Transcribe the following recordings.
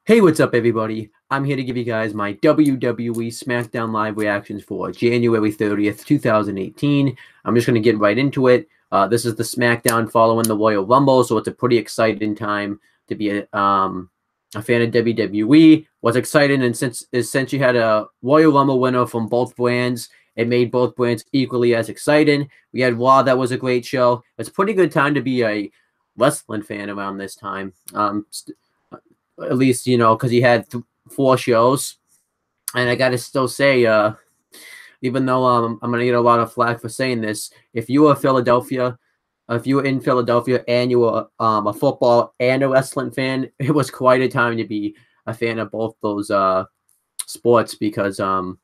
Hey, what's up, everybody? I'm here to give you guys my WWE SmackDown Live reactions for January 30th, 2018. I'm just going to get right into it. This is the SmackDown following the Royal Rumble, so it's a pretty exciting time to be a fan of WWE. What's exciting, and since you had a Royal Rumble winner from both brands, it made both brands equally as exciting. We had Raw, that was a great show. It's a pretty good time to be a wrestling fan around this time. At least, because he had 4 shows. And I got to still say, even though I'm going to get a lot of flack for saying this, if you were in Philadelphia and you were a football and a wrestling fan, it was quite a time to be a fan of both those sports because you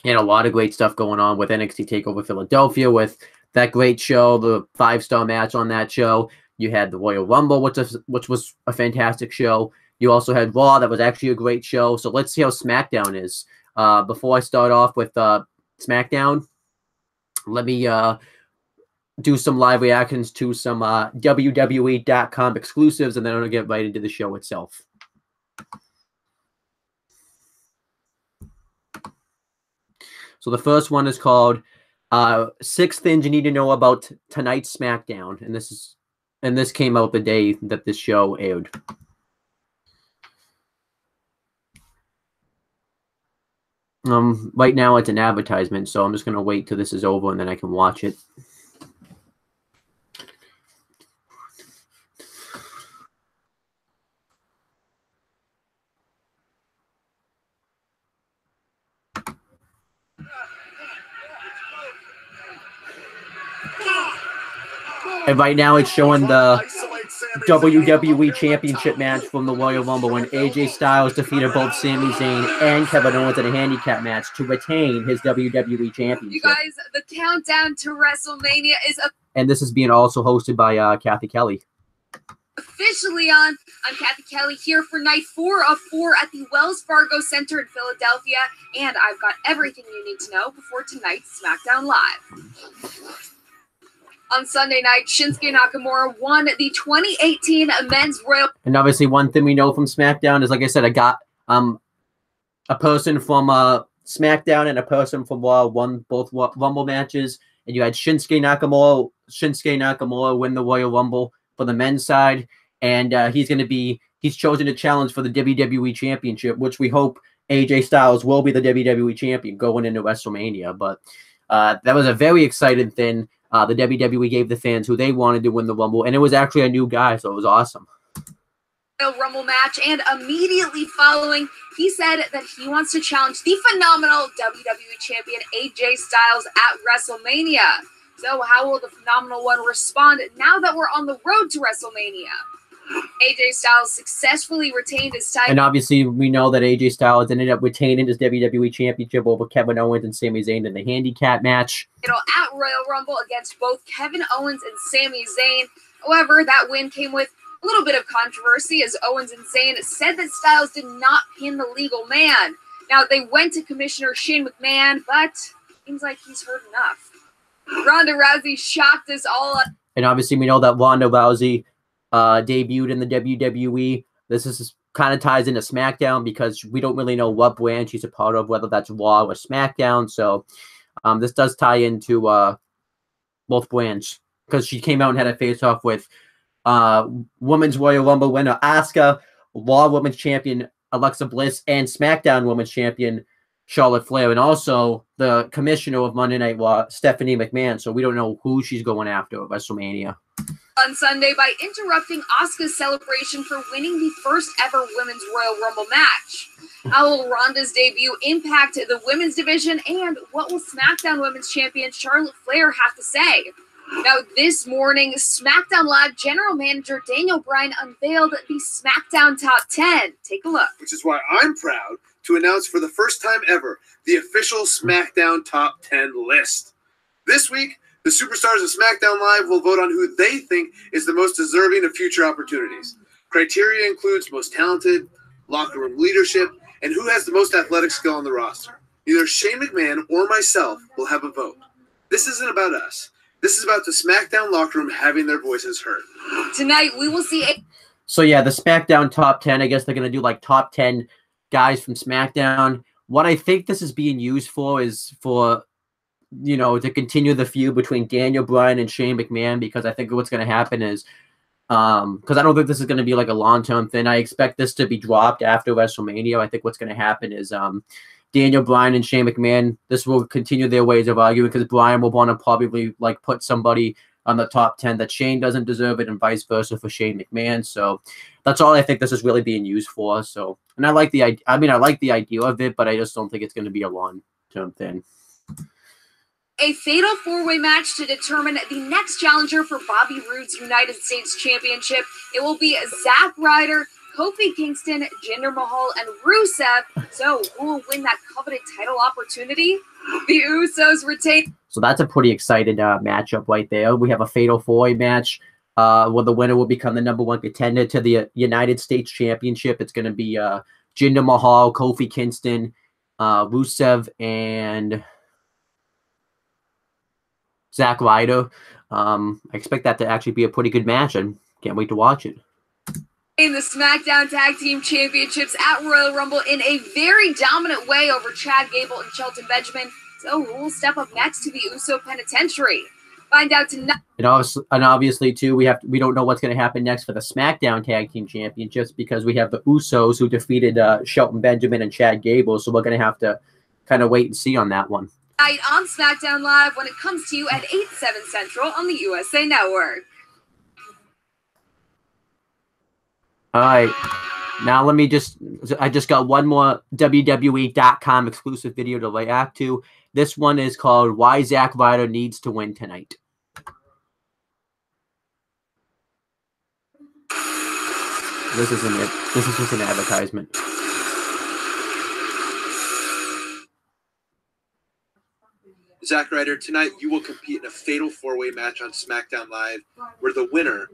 had a lot of great stuff going on with NXT TakeOver Philadelphia, with that great show, the 5-star match on that show. You had the Royal Rumble, which was a fantastic show. You also had Raw, that was actually a great show. So let's see how SmackDown is. Before I start off with SmackDown, let me do some live reactions to some WWE.com exclusives, and then I'm going to get right into the show itself. So the first one is called 6 Things You Need to Know About Tonight's SmackDown. And this came out the day that this show aired. Right now it's an advertisement, so I'm just going to wait till this is over and then I can watch it. And right now it's showing the WWE Championship match from the Royal Rumble when AJ Styles defeated both Sami Zayn and Kevin Owens in a handicap match to retain his WWE Championship. You guys, the countdown to WrestleMania is up. And this is being also hosted by Kathy Kelly. Officially on. I'm Kathy Kelly here for night 4 of 4 at the Wells Fargo Center in Philadelphia. And I've got everything you need to know before tonight's SmackDown Live. On Sunday night, Shinsuke Nakamura won the 2018 Men's Royal. And obviously one thing we know from SmackDown is, like I said, I got a person from SmackDown and a person from Raw won both Rumble matches. And you had Shinsuke Nakamura win the Royal Rumble for the men's side. And he's chosen to challenge for the WWE Championship, which we hope AJ Styles will be the WWE Champion going into WrestleMania. But that was a very exciting thing. The WWE gave the fans who they wanted to win the Rumble, and it was actually a new guy, so it was awesome. Rumble match, and immediately following, he said that he wants to challenge the phenomenal WWE Champion AJ Styles at WrestleMania. So how will the phenomenal one respond now that we're on the road to WrestleMania? AJ Styles successfully retained his title. And obviously, we know that AJ Styles ended up retaining his WWE Championship over Kevin Owens and Sami Zayn in the handicap match. At Royal Rumble against both Kevin Owens and Sami Zayn. However, that win came with a little bit of controversy, as Owens and Zayn said that Styles did not pin the legal man. Now, they went to Commissioner Shane McMahon, but seems like he's heard enough. Ronda Rousey shocked us all. And obviously, we know that Ronda Rousey debuted in the WWE. This kind of ties into SmackDown because we don't really know what brand she's a part of, whether that's Raw or SmackDown. So this does tie into both brands because she came out and had a face-off with Women's Royal Rumble winner Asuka, Raw Women's Champion Alexa Bliss, and SmackDown Women's Champion Charlotte Flair, and also the commissioner of Monday Night Raw, Stephanie McMahon. So we don't know who she's going after at WrestleMania. On Sunday by interrupting Asuka's celebration for winning the first ever Women's Royal Rumble match. How will Ronda's debut impact the women's division, and what will SmackDown Women's Champion Charlotte Flair have to say? Now, this morning, SmackDown Live General Manager Daniel Bryan unveiled the SmackDown Top 10. Take a look. Which is why I'm proud to announce for the first time ever the official SmackDown Top 10 list. This week, the superstars of SmackDown Live will vote on who they think is the most deserving of future opportunities. Criteria includes most talented, locker room leadership, and who has the most athletic skill on the roster. Either Shane McMahon or myself will have a vote. This isn't about us. This is about the SmackDown locker room having their voices heard. Tonight, we will see So yeah, the SmackDown top 10, I guess they're going to do like top 10 guys from SmackDown. What I think this is being used for is for, to continue the feud between Daniel Bryan and Shane McMahon, because I think what's going to happen is, because I don't think this is going to be like a long-term thing. I expect this to be dropped after WrestleMania. I think what's going to happen is Daniel Bryan and Shane McMahon, this will continue their ways of arguing, because Bryan will want to probably like put somebody on the top 10 that Shane doesn't deserve it, and vice versa for Shane McMahon. So that's all I think this is really being used for. So, and I like the idea of it, but I just don't think it's going to be a long-term thing. A fatal four-way match to determine the next challenger for Bobby Roode's United States Championship. It will be Zack Ryder, Kofi Kingston, Jinder Mahal, and Rusev. So who will win that coveted title opportunity? The Usos retain. So that's a pretty exciting matchup right there. We have a fatal four-way match where the winner will become the #1 contender to the United States Championship. It's going to be Jinder Mahal, Kofi Kingston, Rusev, and Zack Ryder. I expect that to actually be a pretty good match, and can't wait to watch it. In the SmackDown Tag Team Championships at Royal Rumble in a very dominant way over Chad Gable and Shelton Benjamin. So who will step up next to the Uso Penitentiary? Find out tonight. And obviously too, we don't know what's going to happen next for the SmackDown Tag Team Championships, because we have the Usos who defeated Shelton Benjamin and Chad Gable. So we're going to have to kind of wait and see on that one. On SmackDown Live when it comes to you at 8/7 Central on the USA Network. All right, now I just got one more WWE.com exclusive video to react to. This one is called "Why Zack Ryder Needs to Win Tonight." This isn't it. This is just an advertisement. Zack Ryder, tonight you will compete in a fatal four-way match on SmackDown Live, where the winner.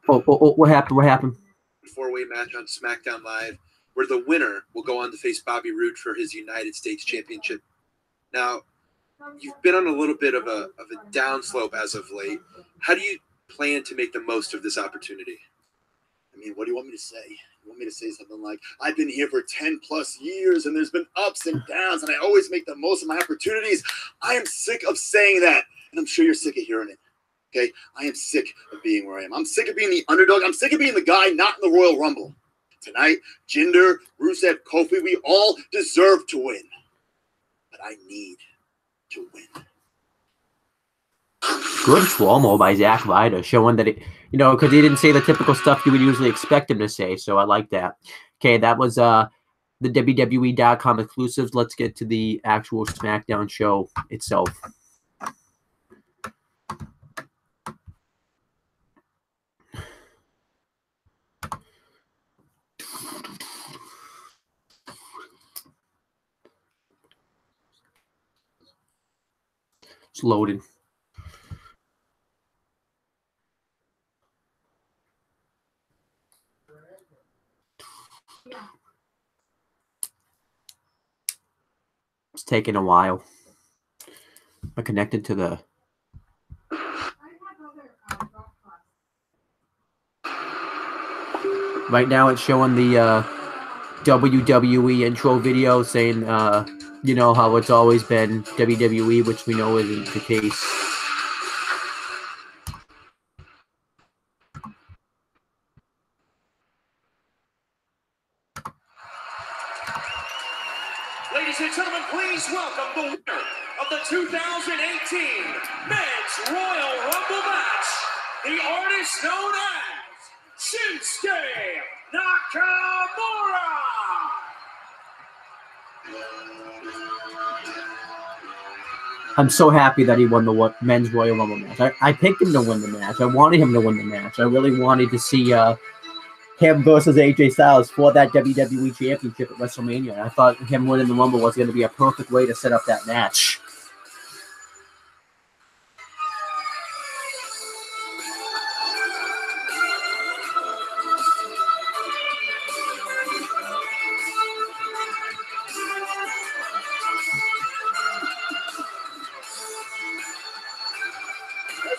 Oh, what happened? What happened? Four-way match on SmackDown Live, where the winner will go on to face Bobby Roode for his United States Championship. Now, you've been on a little bit of a downslope as of late. How do you plan to make the most of this opportunity? I mean, what do you want me to say? You want me to say something like, I've been here for 10 plus years and there's been ups and downs and I always make the most of my opportunities? I am sick of saying that. And I'm sure you're sick of hearing it. Okay? I am sick of being where I am. I'm sick of being the underdog. I'm sick of being the guy not in the Royal Rumble. Tonight, Jinder, Rusev, Kofi, we all deserve to win. But I need to win. Good promo by Zack Ryder, showing that because he didn't say the typical stuff you would usually expect him to say. So I like that. Okay, that was the WWE.com exclusives. Let's get to the actual SmackDown show itself. It's loaded. It's taking a while. I'm connected to the... Right now it's showing the WWE intro video saying, how it's always been WWE, which we know isn't the case. Ladies and gentlemen, please welcome the winner of the 2018 Men's Royal Rumble match, the artist known as Shinsuke Nakamura. I'm so happy that he won the Men's Royal Rumble match. I picked him to win the match. I wanted him to win the match. I really wanted to see him versus AJ Styles for that WWE Championship at WrestleMania. I thought him winning the Rumble was going to be a perfect way to set up that match.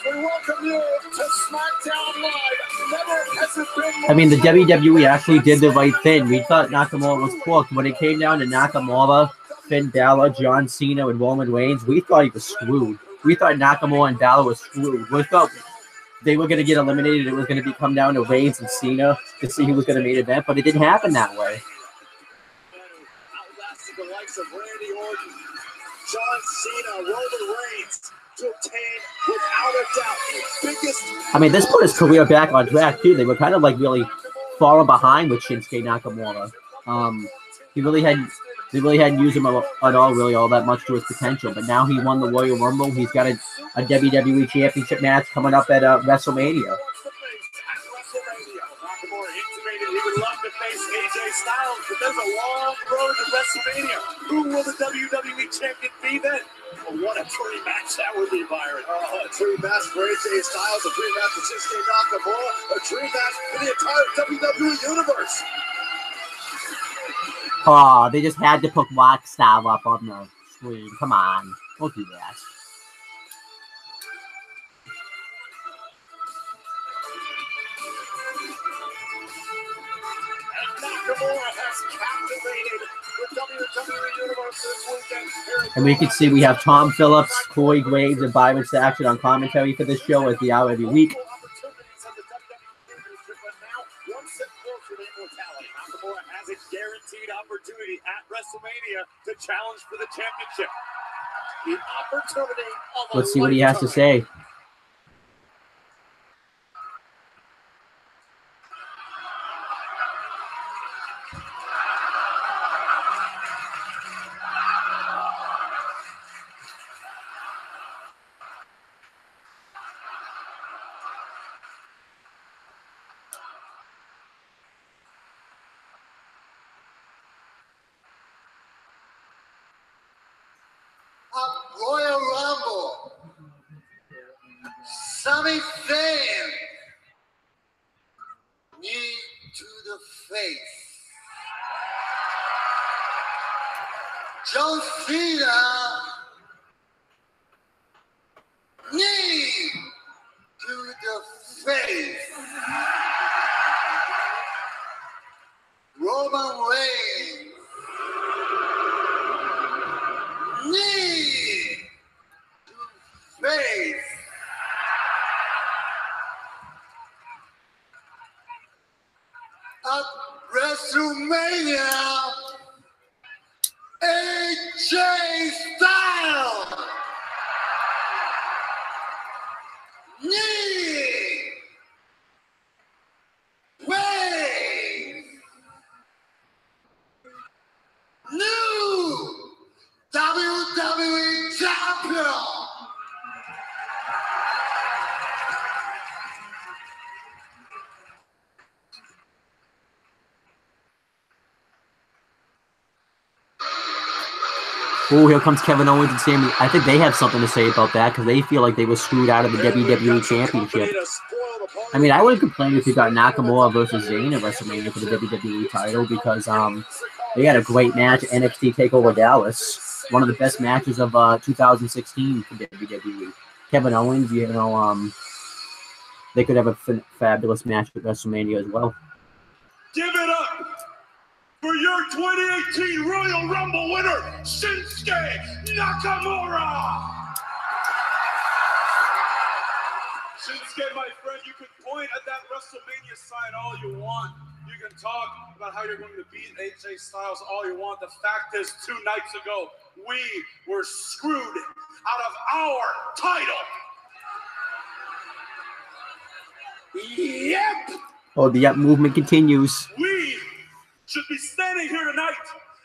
We welcome you to SmackDown Live. Never has it been I mean, the WWE actually did the right thing. We thought Nakamura was cooked. When it came down to Nakamura, Finn Balor, John Cena, and Roman Reigns, we thought he was screwed. We thought Nakamura and Balor was screwed. We thought they were going to get eliminated. It was going to come down to Reigns and Cena to see who was going to main event, but it didn't happen that way. Outlasted the likes of Randy Orton, John Cena, Roman Reigns, to obtain, without a doubt, the biggest. I mean, this put his career back on track too. They were kind of like really falling behind with Shinsuke Nakamura. They really hadn't used him at all, really all that much to his potential. But now he won the Royal Rumble. He's got a WWE Championship match coming up at WrestleMania. He would love to face AJ Styles, but there's a long road to WrestleMania. Who will the WWE Champion be then? Well, what a dream match that would be, Byron. A dream match for AJ Styles, a dream match for Shinsuke Nakamura, a dream match for the entire WWE Universe. Oh, they just had to put Rockstar up on the screen. Come on. Don't do that. Nakamura has captivated the WWE Universe this weekend. And we can see we have Tom Phillips, Corey Graves, and Byron Saxton on commentary for this show as they are every week. Nakamura has a guaranteed opportunity at WrestleMania to challenge for the championship. The opportunity of a Let's see what he has to say. Royal Rumble, Sami Zayn, knee to the face. John Cena, knee to the face. Roman Reigns, knee to face. At WrestleMania, AJ Styles, knee, wave, new WWE Champion. Oh, here comes Kevin Owens and Sami. I think they have something to say about that because they feel like they were screwed out of the WWE Championship. I mean, I wouldn't complain if you got Nakamura versus Zayn at WrestleMania for the WWE title because they had a great match at NXT TakeOver Dallas. One of the best matches of 2016 for WWE. Kevin Owens, you know, they could have a fabulous match at WrestleMania as well. Give it up for your 2018 Royal Rumble winner, Shinsuke Nakamura! Shinsuke, my friend, you can point at that WrestleMania sign all you want. You can talk about how you're going to beat AJ Styles all you want. The fact is, 2 nights ago, we were screwed out of our title. Yep! Oh, the Yep movement continues. We should be standing here tonight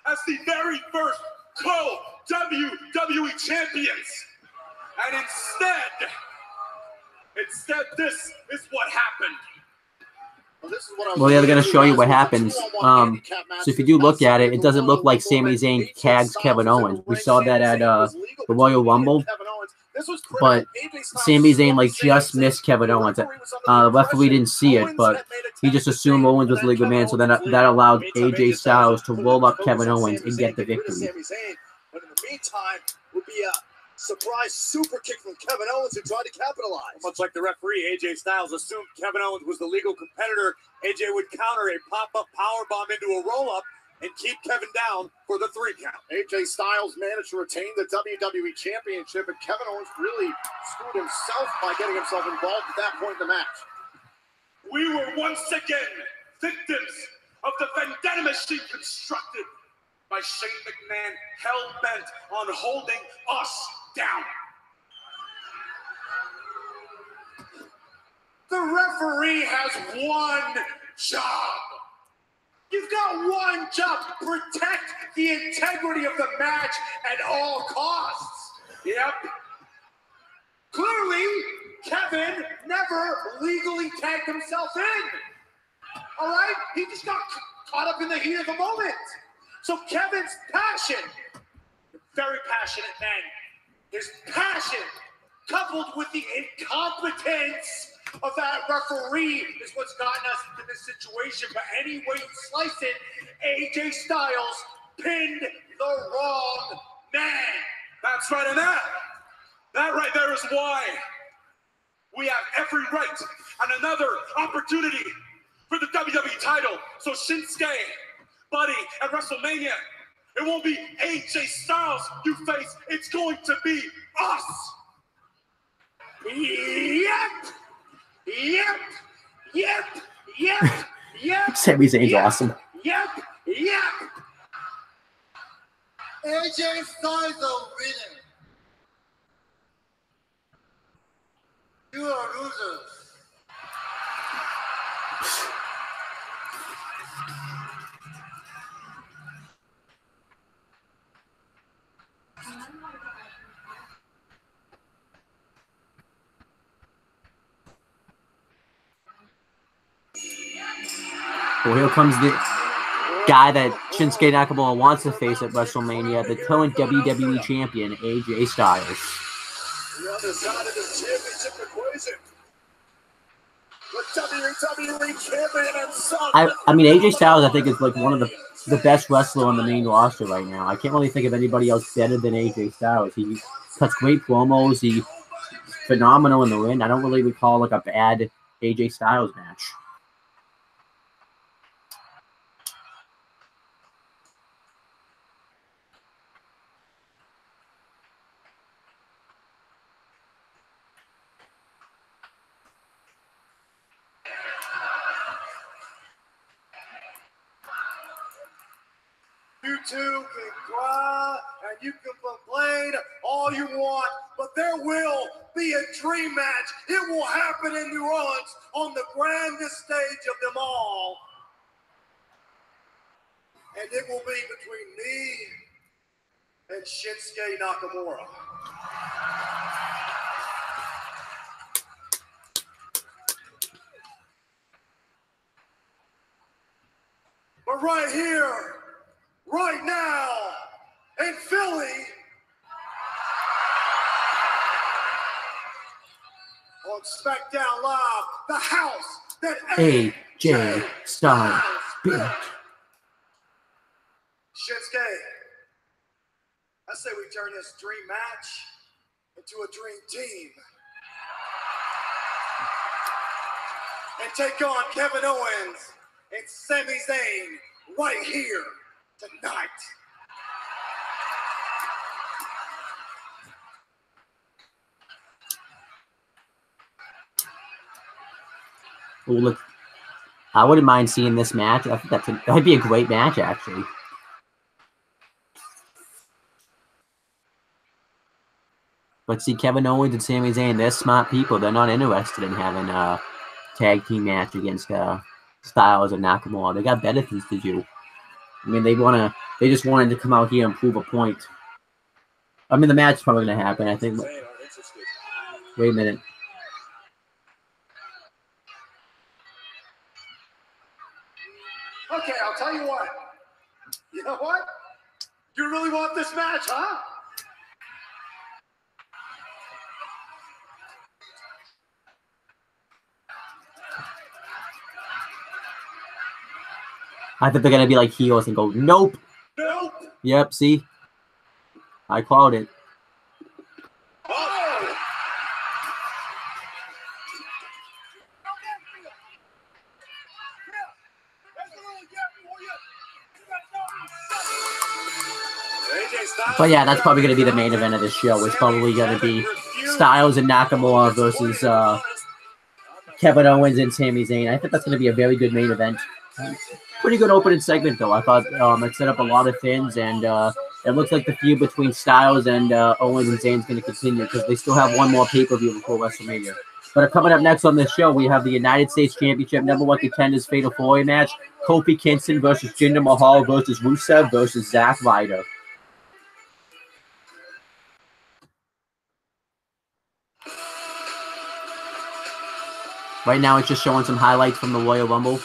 as the very first co-WWE champions. And instead, this is what happened. Well, yeah, they're going to show you what happens. So if you do look at it, it doesn't look like Sami Zayn tags Kevin Owens. We saw that at the Royal Rumble. But Sami Zayn like just missed Kevin Owens. The referee didn't see it, but he just assumed Owens was the legal man, so then that allowed AJ Styles to roll up Kevin Owens and get the victory. But in the meantime, will be Surprise super kick from Kevin Owens, who tried to capitalize. Much like the referee, AJ Styles assumed Kevin Owens was the legal competitor. AJ would counter a pop-up powerbomb into a roll-up and keep Kevin down for the 3 count. AJ Styles managed to retain the WWE Championship, and Kevin Owens really screwed himself by getting himself involved at that point in the match. We were once again victims of the vendetta machine constructed by Shane McMahon, hell-bent on holding us down. The referee has one job. You've got one job: protect the integrity of the match at all costs. Yep. Clearly, Kevin never legally tagged himself in. All right? He just got caught up in the heat of the moment. So Kevin's passion, very passionate man, his passion coupled with the incompetence of that referee is what's gotten us into this situation. But any way you slice it, AJ Styles pinned the wrong man. That's right, and that right there is why we have every right and another opportunity for the WWE title. So Shinsuke, Buddy, at WrestleMania, it won't be AJ Styles you face, it's going to be us. Yep. Sami Zayn's awesome. Yep. AJ Styles are winning. You are losers. Well, here comes the guy that Shinsuke Nakamura wants to face at WrestleMania, the current WWE champion, AJ Styles. The other side of this championship equation. The WWE champion himself. I mean, AJ Styles, I think, is like one of the best wrestler on the main roster right now. I can't really think of anybody else better than AJ Styles. He cuts great promos. He's phenomenal in the ring. I don't really recall like a bad AJ Styles match. You two can cry and you can complain all you want, but there will be a dream match. It will happen in New Orleans on the grandest stage of them all. And it will be between me and Shinsuke Nakamura. But right here, right now, in Philly, on Smackdown Live, the house that AJ Styles built. Shinsuke, I say we turn this dream match into a dream team. And take on Kevin Owens and Sami Zayn right here tonight. Oh, look, I wouldn't mind seeing this match. I think that'd be a great match, actually. But see, Kevin Owens and Sami Zayn, they're smart people. They're not interested in having a tag team match against Styles and Nakamura. They got better things to do. I mean, they just wanted to come out here and prove a point. I mean, the match is probably going to happen, I think. But, wait a minute. Okay, I'll tell you what. You know what? You really want this match, huh? I think they're going to be like heels and go, nope. Nope. Yep, see? I called it. But yeah, that's probably going to be the main event of this show. It's probably going to be Styles and Nakamura versus Kevin Owens and Sami Zayn. I think that's going to be a very good main event. Pretty good opening segment, though. I thought it set up a lot of things, and it looks like the feud between Styles and Owens and Zayn is going to continue because they still have one more pay-per-view before WrestleMania. But coming up next on this show, we have the United States Championship #1 contenders Fatal 4-Way match. Kofi Kingston versus Jinder Mahal versus Rusev versus Zack Ryder. Right now, it's just showing some highlights from the Royal Rumble.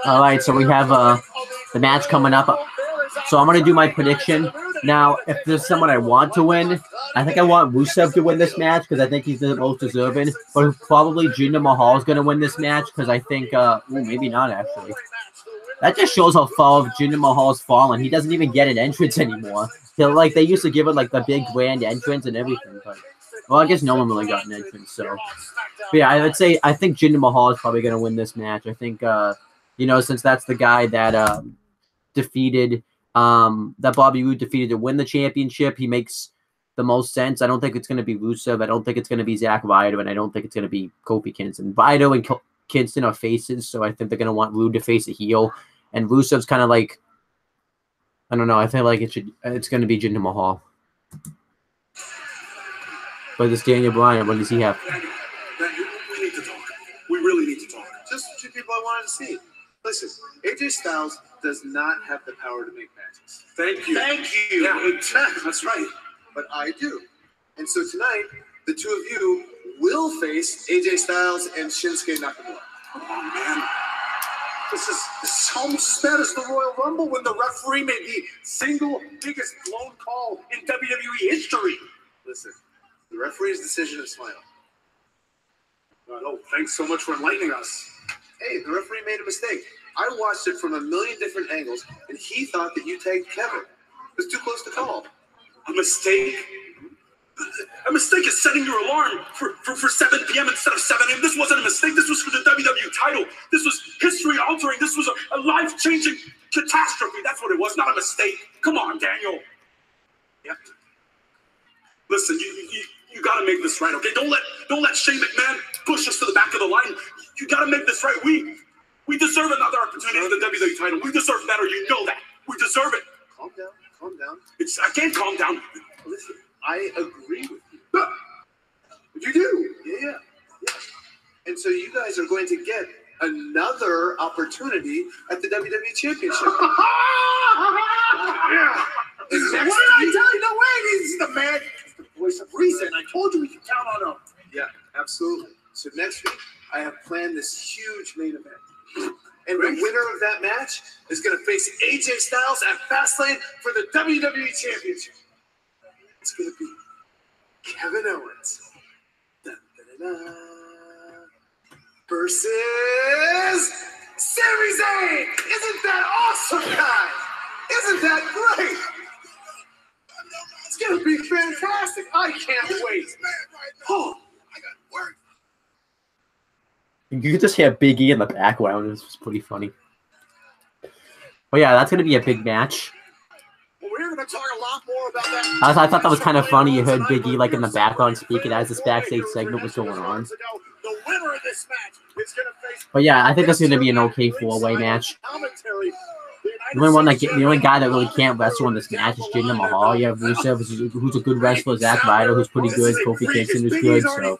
All right, so we have the match coming up. So I'm going to do my prediction. Now, if there's someone I want to win, I think I want Rusev to win this match because I think he's the most deserving. But probably Jinder Mahal is going to win this match because I think, maybe not actually. That just shows how far Jinder Mahal's fallen. He doesn't even get an entrance anymore. They used to give it like the big grand entrance and everything. But, well, I guess no one really got an entrance. So, but yeah, I think Jinder Mahal is probably going to win this match. I think, since that's the guy that defeated, that Bobby Roode defeated to win the championship, he makes the most sense. I don't think it's going to be Rusev. I don't think it's going to be Zack Ryder, and I don't think it's going to be Kofi Kingston. Ryder and Kingston are faces, so I think they're going to want Roode to face a heel. And Rusev's kind of like, I don't know. I feel like it's going to be Jinder Mahal. But this Daniel Bryan, what does he have? We need to talk. We really need to talk. Just two people I wanted to see. Listen, AJ Styles does not have the power to make matches. Thank you. Yeah, exactly. That's right. But I do. And so tonight, the two of you will face AJ Styles and Shinsuke Nakamura. Oh, man. This is almost as bad as the Royal Rumble when the referee made the single biggest blown call in WWE history. Listen, the referee's decision is final. Oh, thanks so much for enlightening us. Hey, the referee made a mistake. I watched it from a million different angles, and he thought that you tagged Kevin. It was too close to call. A mistake? A mistake is setting your alarm for 7 p.m. instead of 7 a.m. This wasn't a mistake. This was for the WWE title. This was history-altering. This was a life-changing catastrophe. That's what it was, not a mistake. Come on, Daniel. Yep. Listen, you got to make this right, okay? Don't let Shane McMahon push us to the back of the line. You got to make this right. We deserve another opportunity for the WWE title. We deserve better. You know that. We deserve it. Calm down. Calm down. I can't calm down. Listen, I agree with you. You do. Yeah. And so you guys are going to get another opportunity at the WWE Championship. Yeah. What did I tell you? No way. He's the man. He's the voice of reason. I told you we could count on him. Yeah, absolutely. So next week, I have planned this huge main event. And the winner of that match is going to face AJ Styles at Fastlane for the WWE Championship. It's going to be Kevin Owens versus Sami Zayn. Isn't that awesome, guys? Isn't that great? It's going to be fantastic. I can't wait. Oh, I got work. You could just hear Big E in the background. This was pretty funny. But yeah, that's going to be a big match. We're going to talk a lot more about that. I thought that was kind of funny. You heard Big E like in the background speaking as this backstage segment was going on. The winner of this match is going to face. But yeah, I think that's going to be an okay 4-way match. The only guy that really can't wrestle in this match is Jinder Mahal. You have Rusev, who's a good wrestler. Zack Ryder, who's pretty good. Kofi Kingston, who's good. So.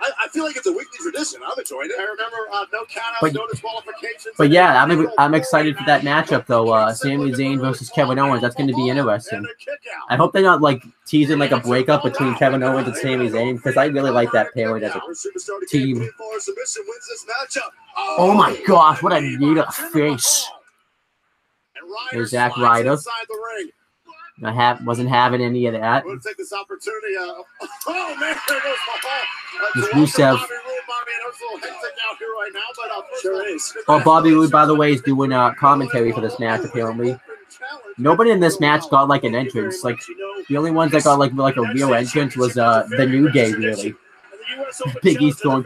I feel like it's a weekly tradition. I'm enjoying it. I remember no countouts, no disqualifications. But yeah, I'm excited for that matchup though. Sami Zayn versus Kevin Owens. That's going to be interesting. I hope they're not like teasing like a breakup between Kevin Owens and Sami Zayn, because I really like that pairing as a team. Oh my gosh, what a knee to the face! There's Zack Ryder. Wasn't having any of that. We'll take this opportunity. Oh man, there goes Mahal. This Rusev. Oh, Bobby Roode, by the way, is doing commentary for this match. Apparently, nobody in this match got like an entrance. Like the only ones that got like a real entrance was the New Day. Really, Big E's throwing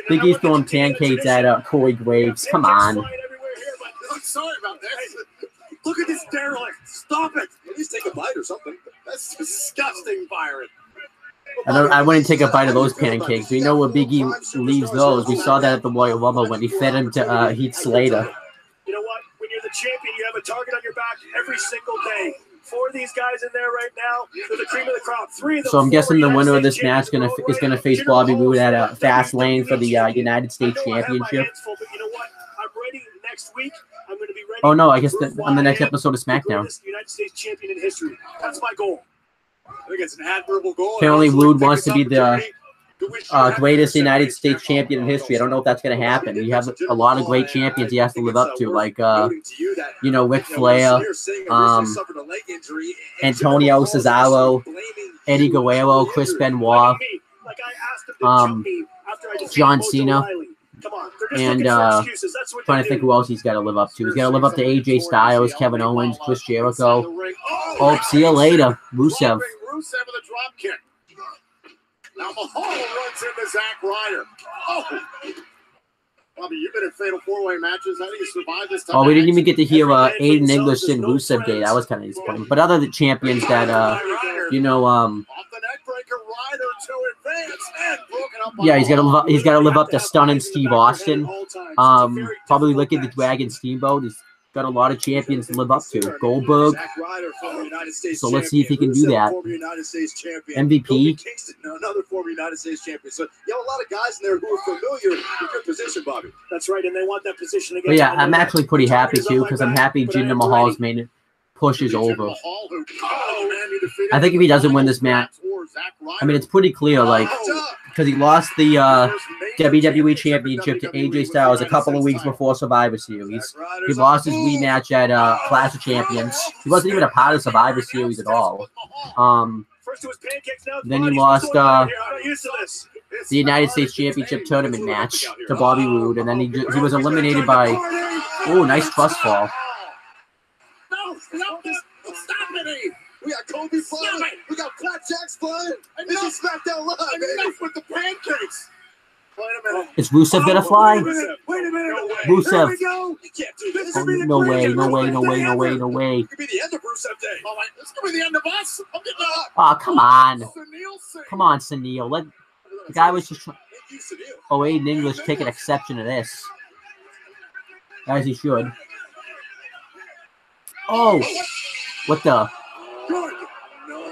Big E's throwing pancakes at Corey Graves. Come on. I'm sorry about that. Look at this derelict. Stop it. At least take a bite or something. That's disgusting, Byron. I wouldn't take a bite of those pancakes. We know where Big E leaves those. We saw that at the Royal Rumble when he fed him to Heath Slater. You know what? When you're the champion, you have a target on your back every single day. 4 of these guys in there right now. They're the cream of the crop. 3 of them. So I'm guessing the winner of this match is gonna face Bobby Roode at Fastlane for the United States Championship. But you know what? I'm ready next week. I'm going to be ready. Oh no, I guess on the next episode of SmackDown. United States champion in history. That's my goal. I think it's an admirable goal. Apparently, Roode wants to be the greatest United States champion in history. I don't know if that's going to happen. You have a lot of great champions he has to live up to, like Ric Flair, Antonio Cesaro, Eddie Guerrero, Chris Benoit, John Cena. And trying to think who else he's got to live up to. He's got to live up to AJ Styles, Kevin Owens, Chris Jericho. Oh, see you later, Rusev. Rusev with a drop kick. Now Mahal runs into Zack Ryder. Oh, Bobby, you've been in fatal 4-way matches. How do you survive this time? Oh, we didn't even get to hear Aiden English and Rusev Day. That was kind of disappointing. But other than champions that off the neck breaker, Ryder to advance and broken up. Yeah, he's got to live up to stunning Steve Austin. Probably Lick the Dragon Steamboat. He's got a lot of champions to live up to. Goldberg. So let's see if he can do that. MVP. Another former United States champion. So you have a lot of guys in there who are familiar with your position, Bobby. That's right, and they want that position again. But yeah, I'm actually pretty happy too, because I'm happy Jinder Mahal's main push is over. I think if he doesn't win this match, I mean, it's pretty clear, like, because he lost the WWE Championship to AJ Styles a couple of weeks before Survivor Series. He lost his rematch at Clash of Champions. He wasn't even a part of Survivor Series at all. Then he lost the United States Championship tournament match to Bobby Roode, and then he was eliminated by, oh, nice bus fall. No, stop it! We got Kobe flying. We got Flat Jacks flying. This is Smackdown Live. Enough with the pancakes. Wait a minute. Is Rusev gonna fly? Wait a minute. Rusev. You can't do this. Oh, no way, no way, no way, no way, no way. It could be the end of Rusev Day. All right, this could be the end of us. I'm getting up. Oh, come on. Come on, Sunil. The guy was just trying. Oh, Aiden English taking exception to this. As he should. Oh, what the?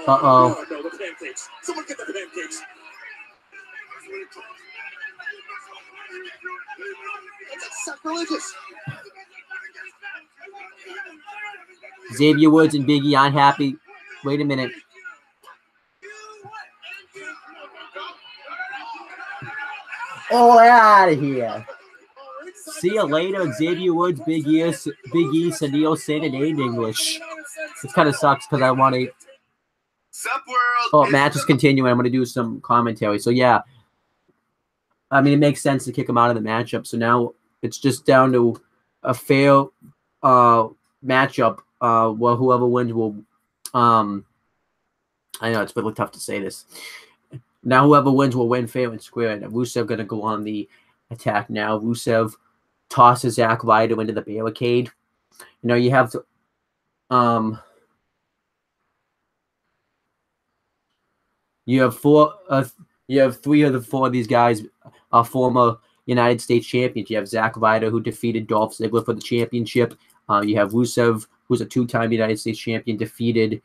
Uh-oh. No, the pancakes. Someone get the pancakes. That's sacrilegious. Xavier Woods and Big E unhappy. Wait a minute. Oh, out of here. See you later, Xavier Woods, Big E, Sunil Singh, and Aiden English. It kind of sucks because I want to. Oh, match is continuing. I'm going to do some commentary. So, yeah. I mean, it makes sense to kick him out of the matchup. So now it's just down to a fair matchup. Well, whoever wins will. I know it's really tough to say this. Now, whoever wins will win fair and square. And Rusev going to go on the attack now. Rusev tosses Zack Ryder into the barricade. You know, you have to. You have three of the four of these guys are former United States champions. You have Zack Ryder, who defeated Dolph Ziggler for the championship. You have Rusev, who's a two-time United States champion, defeated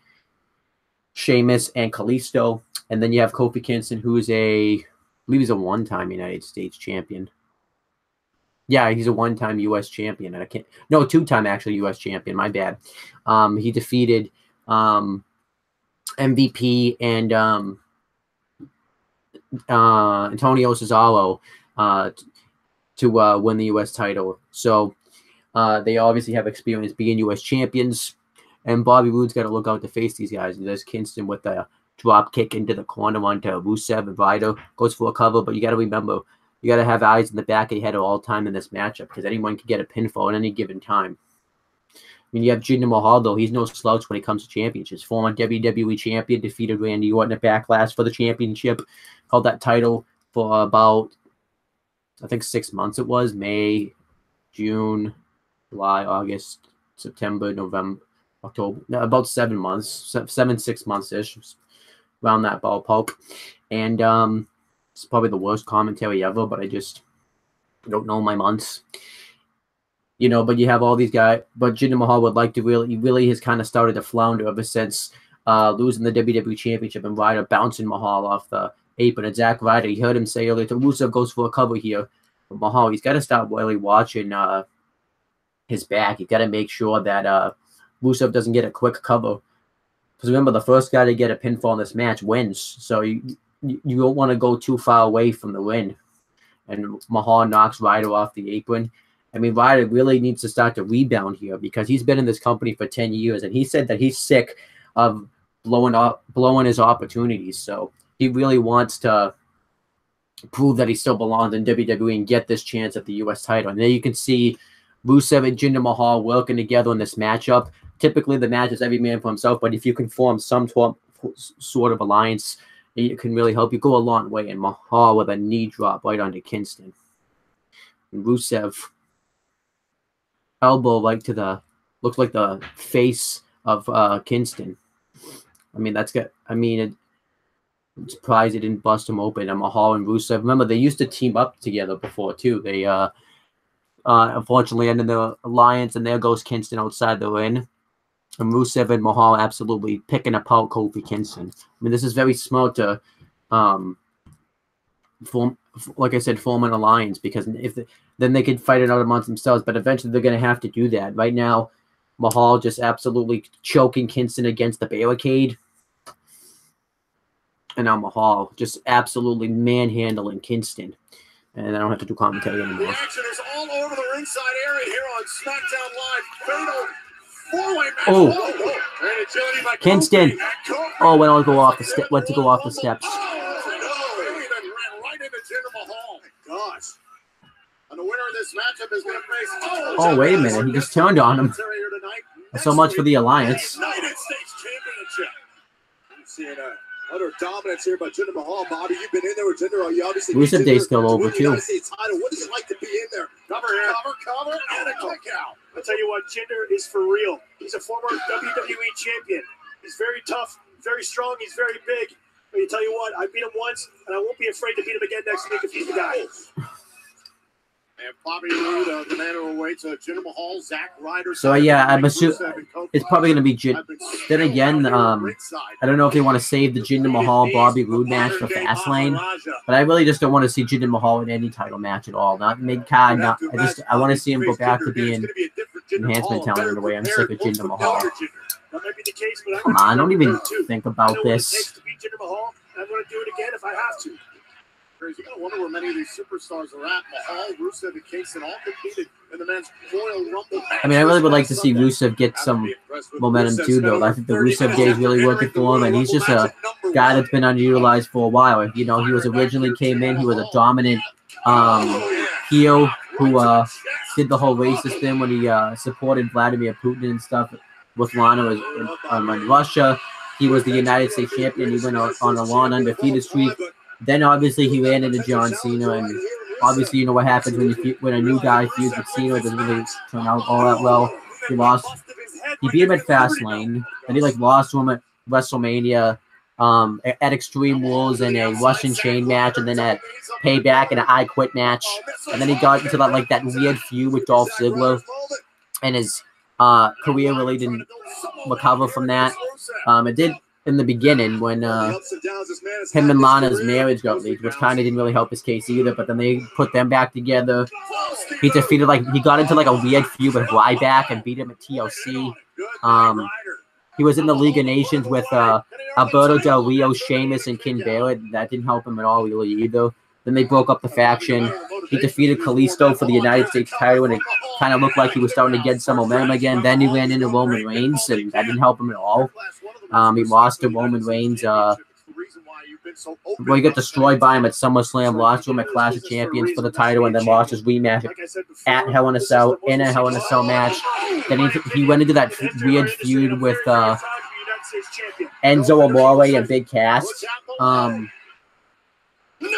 Sheamus and Kalisto. And then you have Kofi Kingston, who is a believe he's a one-time United States champion. Yeah, he's a one-time U.S. champion, and two-time actually U.S. champion. My bad. He defeated MVP and Antonio Cesaro to win the U.S. title. So they obviously have experience being U.S. champions, and Bobby Roode's got to look out to face these guys. And there's Kingston with a drop kick into the corner onto Rusev, and Ryder goes for a cover, but you got to remember, you got to have eyes in the back of your head at all time in this matchup, because anyone can get a pinfall at any given time. I mean, you have Jinder Mahal, though. He's no slouch when it comes to championships. Former WWE champion, defeated Randy Orton at Backlash for the championship. Held that title for about, I think, 6 months it was. May, June, July, August, September, November, October. About 7 months. 6 months-ish. Around that ballpark. And it's probably the worst commentary ever, but I just don't know my months. You know, but you have all these guys. But Jinder Mahal would like to really has kind of started to flounder ever since losing the WWE Championship and Ryder bouncing Mahal off the apron. And Zack Ryder, you heard him say earlier, Rusev goes for a cover here. But Mahal, he's got to stop really watching his back. He's got to make sure that Rusev doesn't get a quick cover. Because remember, the first guy to get a pinfall in this match wins. So you don't want to go too far away from the win. And Mahal knocks Ryder off the apron. I mean, Ryder really needs to start to rebound here, because he's been in this company for 10 years, and he said that he's sick of blowing his opportunities. So he really wants to prove that he still belongs in WWE and get this chance at the U.S. title. And there you can see Rusev and Jinder Mahal working together in this matchup. Typically, the match is every man for himself, but if you can form some sort of alliance, it can really help you go a long way. And Mahal with a knee drop right onto Kingston. And Rusev elbow right to the, looks like the face of Kingston. I mean, that's good. I mean, I'm surprised it didn't bust him open. And Mahal and Rusev, remember, they used to team up together before too. They unfortunately ended the alliance, and there goes Kingston outside the ring. And Rusev and Mahal absolutely picking apart Kofi Kingston. I mean, this is very smart to form, like I said, form an alliance, because then they could fight it out amongst themselves. But eventually, they're going to have to do that. Right now, Mahal just absolutely choking Kingston against the barricade. And now Mahal just absolutely manhandling Kingston. And I don't have to do commentary anymore. The action is all over the ringside area here on SmackDown Live. Fatal four-way match. Oh, Kingston. Oh, went to go off the steps. Right into Jinder Mahal. Gosh. And the winner of this matchup is going to face. Oh, wait a minute. He just turned on him. So much for the alliance. United States Championship. I'm seeing utter dominance here by Jinder Mahal. Bobby, you've been in there with Jinder. You obviously Rusev Day's still over, too. What is it like to be in there? Cover here. Cover, and a kick out. I'll tell you what, Jinder is for real. He's a former WWE champion. He's very tough, very strong, he's very big. But I tell you what, I beat him once, and I won't be afraid to beat him again next week if he's the guy. And Bobby Roode, the man who awaits Jinder Mahal, Zack Ryder. So, yeah, I'm assuming it's probably going to be Jinder. Then again, I don't know if they want to save the Jinder Mahal Bobby Roode match for Fastlane, but I really just don't want to see Jinder Mahal in any title match at all. Not mid-card. I want to see him go back to being enhancement talent in a way. I'm sick of Jinder Mahal. Come on, don't even think about this. I'm going to do it again if I have to. You gotta wonder where many of these superstars are at. Mahal, Rusev, and Kingston all competed in the men's Royal Rumble match. I mean, I really would like to see Rusev get some momentum too, though. I think the Rusev Day is really working for him, and he's just a guy that's been underutilized for a while. You know, he was originally came in, he was a dominant heel who did the whole racist thing when he supported Vladimir Putin and stuff with Lana in Russia. He was the United States champion. He went on a long undefeated streak. Then obviously he ran into John Cena, and obviously you know what happens when a new guy feuds with Cena. It doesn't really turn out all that well. He lost. He beat him at Fastlane. Then he lost to him at WrestleMania, at Extreme Rules in a Russian chain match, and then at Payback in an I Quit match. And then he got into that weird feud with Dolph Ziggler, and his career really didn't recover from that. It did in the beginning when him and Lana's marriage got leaked, which kind of didn't really help his case either. But then they put them back together. He defeated he got into like a weird feud with Ryback and beat him at TLC. He was in the League of Nations with Alberto Del Rio, Sheamus, and Ken Barrett. That didn't help him at all really either. Then they broke up the faction. He defeated Kalisto for the United States title, and it kind of looked like he was starting to get some momentum again. Then he ran into Roman Reigns, and that didn't help him at all. He lost to Roman Reigns. He got destroyed by him at SummerSlam, lost to him at Clash of Champions for the title, and then lost his rematch at Hell in a Cell in a Hell in a Cell match. Then he went into that weird feud with Enzo Amore and Big Cass,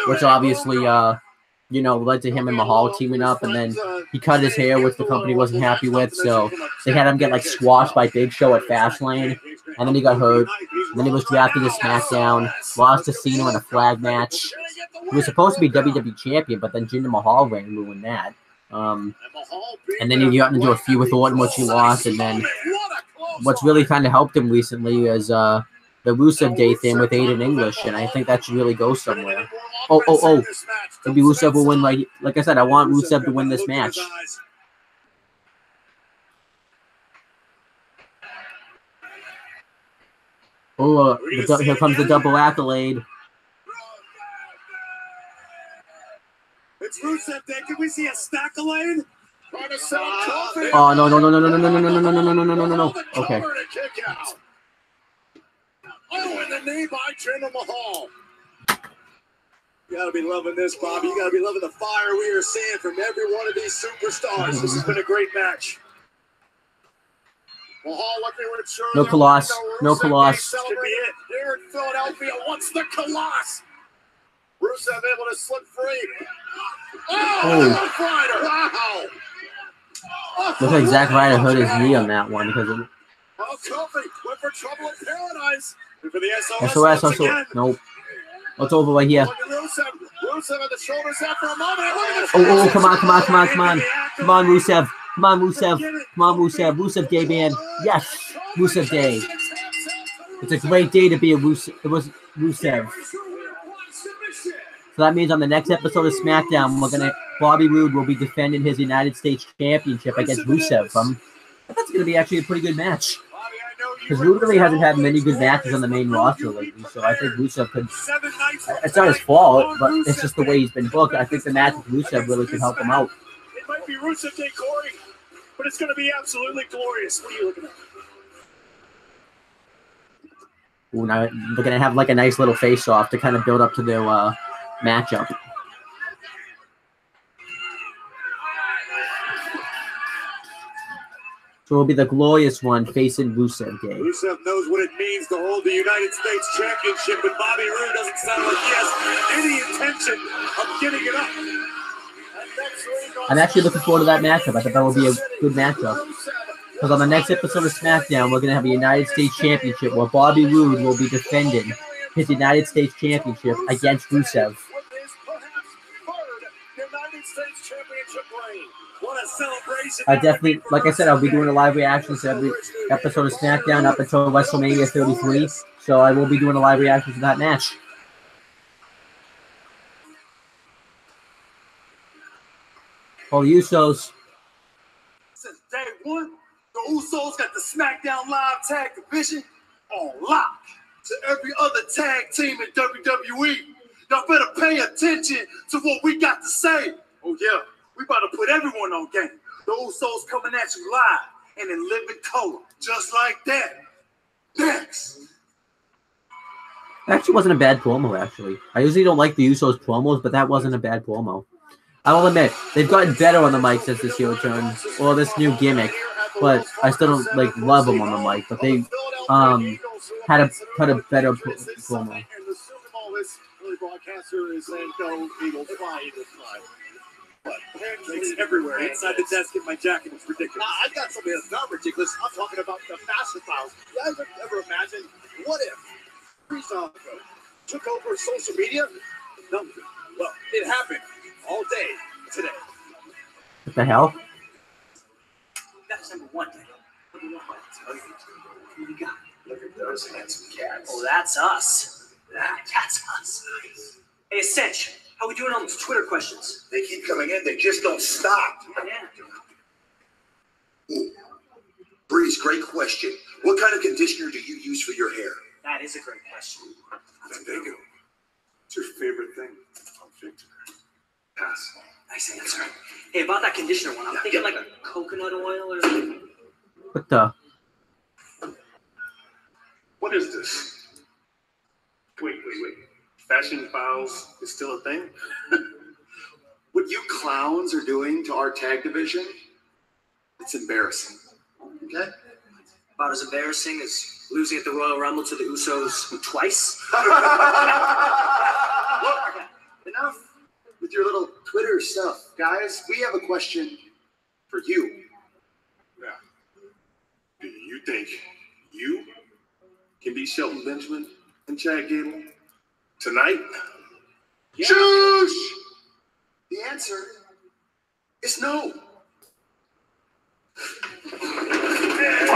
which obviously led to him and Mahal teaming up, and then he cut his hair, which the company wasn't happy with, so they had him get squashed by Big Show at Fastlane, and then he got hurt, and then he was drafted to SmackDown, lost to Cena in a flag match. He was supposed to be WWE champion, but then Jinder Mahal ruined that. And then he got into a feud with Orton, which he lost, and then what's really kind of helped him recently is the Rusev Day thing with Aiden English, and I think that should really go somewhere. Maybe Rusev will win. Like I said, I want Rusev to win this match. Here comes the double accolade. It's Rusev Day. Can we see a stack-a-lane? Oh, no. Okay. Oh, and the knee by Jinder Mahal. You gotta be loving this, Bobby. You gotta be loving the fire we are seeing from every one of these superstars. This has been a great match. Mahal looking with sure. No Colossus. No Colossus. Could be it. Here in Philadelphia, what's the Colossus? Rusev able to slip free. Oh, Ryder. Wow. Looks like Zack Ryder hurt his knee on that one because of. Oh, Kofi went for trouble in paradise. And for the SOS also. Nope. What's over right here? Rusev at the shoulders after a moment. Oh, come on. Come on, Rusev. Come on, Rusev. Rusev Day, man. Yes, Rusev Day. It's a great day to be a Rusev. It was Rusev. So that means on the next episode of SmackDown, Bobby Roode will be defending his United States Championship against Rusev. That's going to be actually a pretty good match. Because Roode really hasn't had many good matches on the main roster lately, so I think Rusev could. It's not his fault, but it's just the way he's been booked. I think the match with Rusev really could help him out. It might be Rusev Day, Corey, but it's going to be absolutely glorious. What are you looking at? Ooh, now they're going to have a nice little face-off to kind of build up to their matchup. So it'll be the glorious one facing Rusev Day. Rusev knows what it means to hold the United States Championship, but Bobby Roode doesn't sound like he has any intention of giving it up. I'm actually looking forward to that matchup. I think that will be a good matchup. Because on the next episode of SmackDown, we're going to have a United States Championship where Bobby Roode will be defending his United States Championship against Rusev. I definitely, like I said, I'll be doing a live reaction to every episode of SmackDown up until WrestleMania 33. So I will be doing a live reaction to that match. For the Usos. Since day one, the Usos got the SmackDown Live Tag Division on lock. To every other tag team in WWE, y'all better pay attention to what we got to say. Oh yeah, we about to put everyone on game. The Usos coming at you live and in living color, just like that. Next. Actually wasn't a bad promo, actually. I usually don't like the Usos promos, but that wasn't a bad promo. I will admit, they've gotten better on the mic since this heel turn, or this new gimmick, but I still don't love them on the mic, but they had a better promo. Broadcaster is saying go Eagles fly this time. But pancakes everywhere inside the desk in my jacket. It's ridiculous. Nah, I've got something that's not ridiculous. I'm talking about the fashion styles. You guys ever imagine what if Freestyle took over social media? No. Well, it happened all day today. What the hell? That's number one. What do you got? Look at those handsome cats. Oh, that's us. That's us. Hey, Finch, how we doing on those Twitter questions? They keep coming in. They just don't stop. Yeah. Ooh. Breeze, great question. What kind of conditioner do you use for your hair? That is a great question. Fandango. What's your favorite thing? I'm Victor. Pass. Nice answer. Hey, about that conditioner one, I'm thinking like a coconut oil or something. What the? What is this? Wait. Fashion files is still a thing? What you clowns are doing to our tag division, it's embarrassing. Okay? About as embarrassing as losing at the Royal Rumble to the Usos twice. Look, enough with your little Twitter stuff, guys. We have a question for you. Yeah. Do you think you can beat Shelton Benjamin and Chad Gable tonight? Yeah. Shoosh! The answer is no.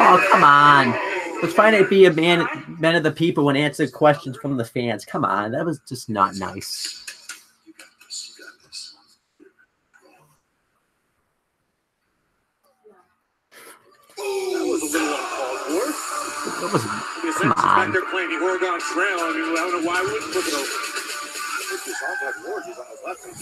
Oh, come on. Let's try to be a man of the people and answer questions from the fans. Come on. That was just not nice. You got this. You got this. That was a little uncalled for. That was, Because come that's back on. there playing the Oregon Trail. I mean, I don't know why we wouldn't look it over. This is all about George's on his left hand.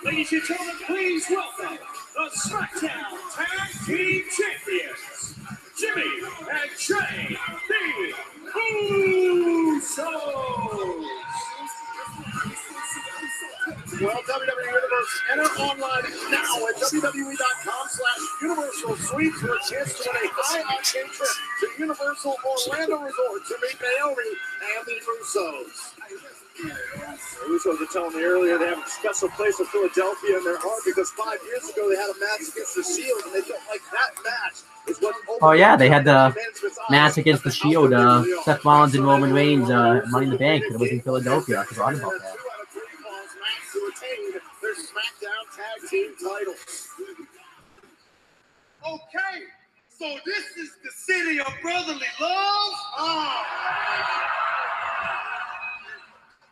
Ladies and gentlemen, please welcome the Smackdown Tag Team Champions, Jimmy and Jay, the Usos. Well, WWE Universe, enter online now at WWE.com/Universal Suites for a chance to win a high-octane trip to Universal Orlando Resort to meet Naomi and the Usos. The Usos are telling me earlier they have a special place in Philadelphia in their heart because 5 years ago they had a match against the Shield and they felt like that match is what. Oh, yeah. They had the match against the Shield. Seth Rollins and Roman Reigns, Money in the Bank. It was in Philadelphia. I forgot about that. 2 out of 3 falls match to retain their SmackDown Tag Team titles. Okay, so this is the city of brotherly love.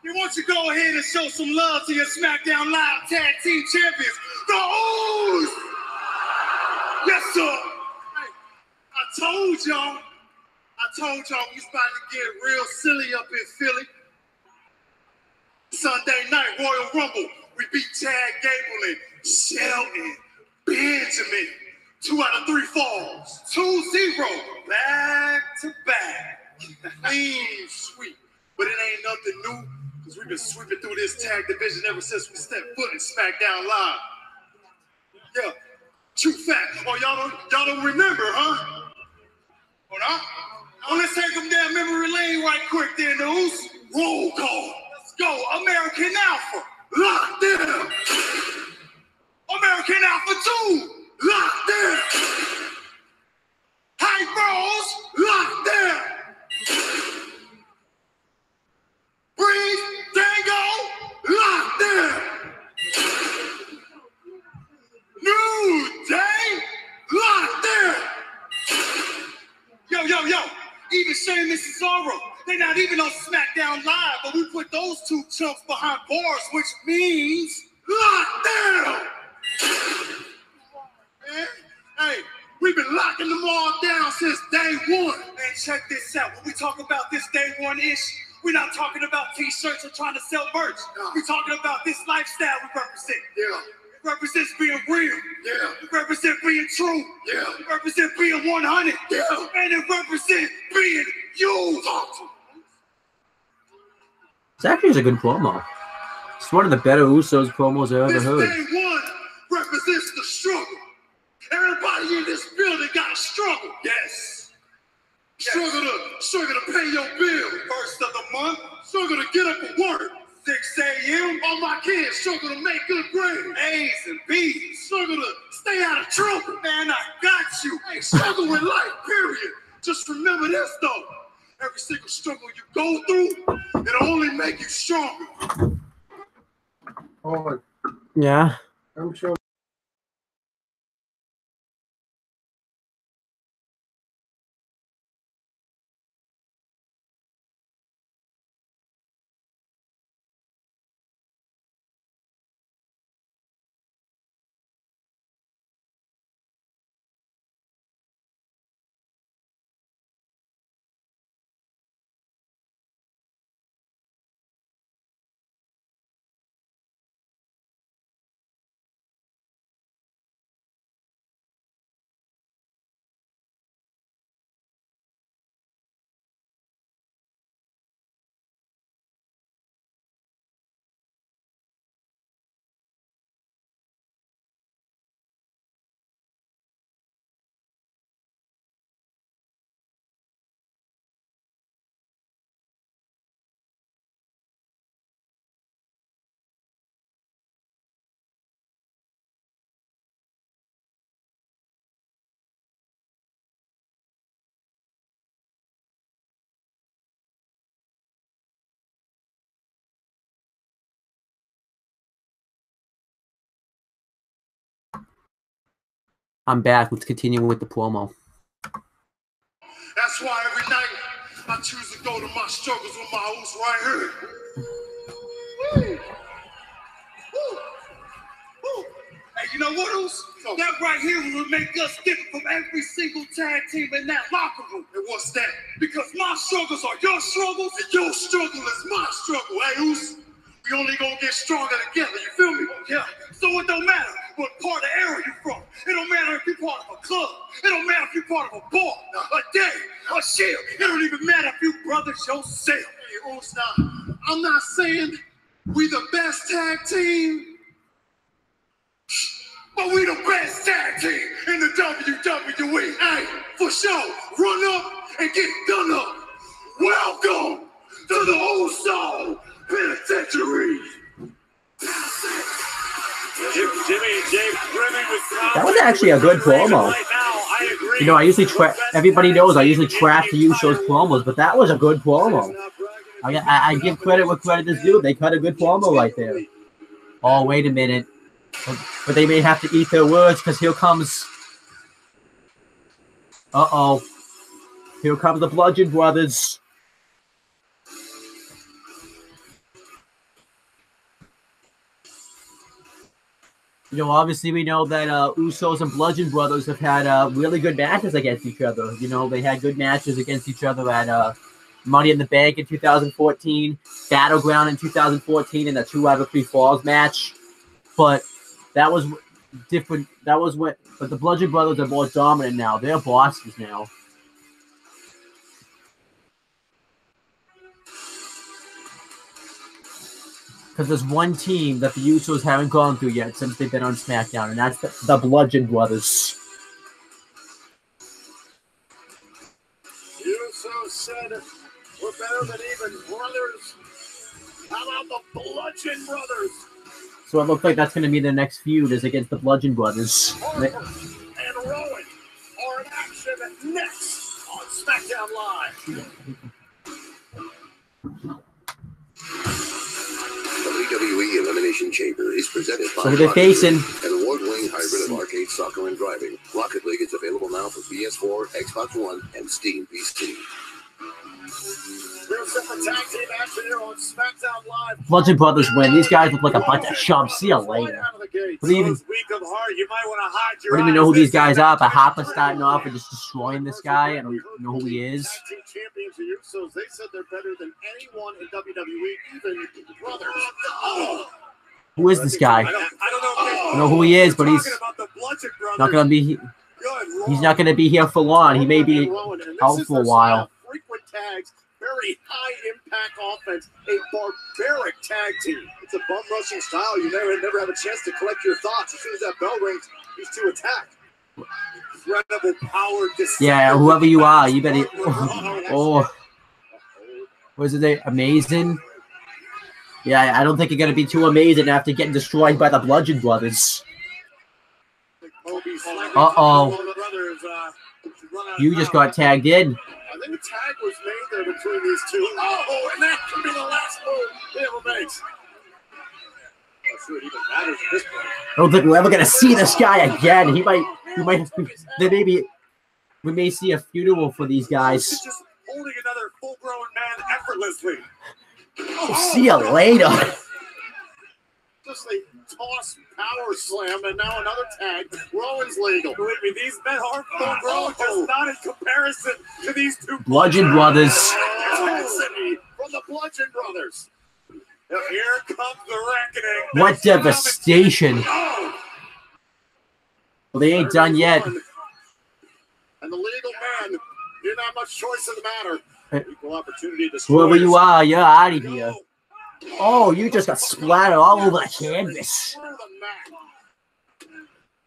You want to go ahead and show some love to your SmackDown Live Tag Team Champions, the O's. Yes, sir. Hey, I told y'all we was about to get real silly up in Philly. Sunday night, Royal Rumble, we beat Chad Gable and Shelton Benjamin. 2 out of 3 falls, 2-0, back to back. Clean sweep. But it ain't nothing new, because we've been sweeping through this tag division ever since we stepped foot in SmackDown Live. Yeah, true fact. Oh, y'all don't remember, huh? Hold on. Oh, let's take them down memory lane right quick then, news. Roll call. Let's go. American Alpha. Locked in. American Alpha 2. Locked in. High Bros. Locked in. Breeze. Dango. Locked in. New Day. Locked in. Yo. Even Shane and Cesaro, they're not even on SmackDown Live, but we put those 2 chumps behind bars, which means lockdown. Hey, we've been locking them all down since day one. And check this out, when we talk about this day one-ish, we're not talking about t-shirts or trying to sell merch. We're talking about this lifestyle we represent. Yeah. It represents being real. Yeah. It represents being true. Yeah. It represents being 100. Yeah. And it represents being you. It's actually a good promo. It's one of the better Usos promos I've ever heard. This day one represents the struggle. Everybody in this building got to struggle. Yes. Struggle to pay your bill. First of the month. Struggle to get up and work. 6 a.m. All my kids struggle to make good grades. A's and B's. Struggle to stay out of trouble. Man, I got you. Hey, struggle with life, period. Just remember this, though. Every single struggle you go through, it'll only make you stronger. Yeah. I'm sure. I'm back. Let's continue with the promo. That's why every night I choose to go to my struggles with my host right here. Woo. Woo. Woo. Hey, you know what, Oos? That right here will make us different from every single tag team in that locker room. And what's that? Because my struggles are your struggles, and your struggle is my struggle. Hey, Oos? We only gonna get stronger together, you feel me? Yeah. So it don't matter what part of the area you from. It don't matter if you're part of a club. It don't matter if you're part of a bar, a day, a shield. It don't even matter if you brothers yourself. Hey, Oos, now, I'm not saying we the best tag team, but we the best tag team in the WWE. Hey, for sure, run up and get done up. Welcome to the Old Soul Penitentiary. Jimmy and Jay brimming with confidence. That was actually a good promo. Right now, I agree. You know, I usually everybody knows I usually trash the Usos promos, but that was a good promo. I give credit where credit is due. They cut a good promo right there. Oh, wait a minute. But they may have to eat their words because here comes... Uh-oh. Here comes the Bludgeon Brothers. You know, obviously we know that Usos and Bludgeon Brothers have had really good matches against each other. You know, they had good matches against each other at Money in the Bank in 2014, Battleground in 2014, and the 2 out of 3 Falls match. But that was different. That was what. But the Bludgeon Brothers are more dominant now. They're bosses now. Because there's one team that the Usos haven't gone through yet since they've been on SmackDown, and that's the Bludgeon Brothers. Usos said we're better than even brothers. How about the Bludgeon Brothers? So it looks like that's going to be the next feud is against the Bludgeon Brothers. Harper and Rowan are in action next on SmackDown Live. WWE Elimination Chamber is presented by So they're facing an award-winning hybrid of arcade, soccer, and driving. Rocket League is available now for PS4, Xbox One, and Steam PC. Real simple tag team action here on SmackDown Live. Bludgeon Brothers win. These guys look like a bunch of chumps. See you later. I don't even know who these guys are, but Hopper's starting off and just destroying this guy. I don't know who he is. Tag team champions, the Usos, they said they're better than anyone in WWE, even brothers. Oh. Who is this guy? I don't I know who he is, but he's not going to be. He's not going to be here for long. He may be out for a while. Frequent tags, very high impact offense, a barbaric tag team. It's a bum rushing style. You never have a chance to collect your thoughts. As soon as that bell rings, he's to attack. Incredible power. Yeah, whoever you are, you better. Oh, was it amazing? Yeah, I don't think you're gonna be too amazing after getting destroyed by the Bludgeon Brothers. You just got tagged in. I think a tag was made there between these two. Oh, and that could be the last move they ever makes. Not sure it even matters at this point. I don't think we're ever gonna see this guy again. He might. We may see a funeral for these guys. He's just holding another full-grown man effortlessly. See you later. Just a toss power slam, and now another tag. Rowan's legal. Believe me, these men are full-grown, just not in comparison to these two. Bludgeon Brothers. From the Bludgeon Brothers. Now here comes the reckoning. What devastation. Well, they ain't done yet. And the legal man didn't have much choice in the matter. Equal opportunity to whoever you are, you're out of here. Oh, you just got splattered all over the canvas.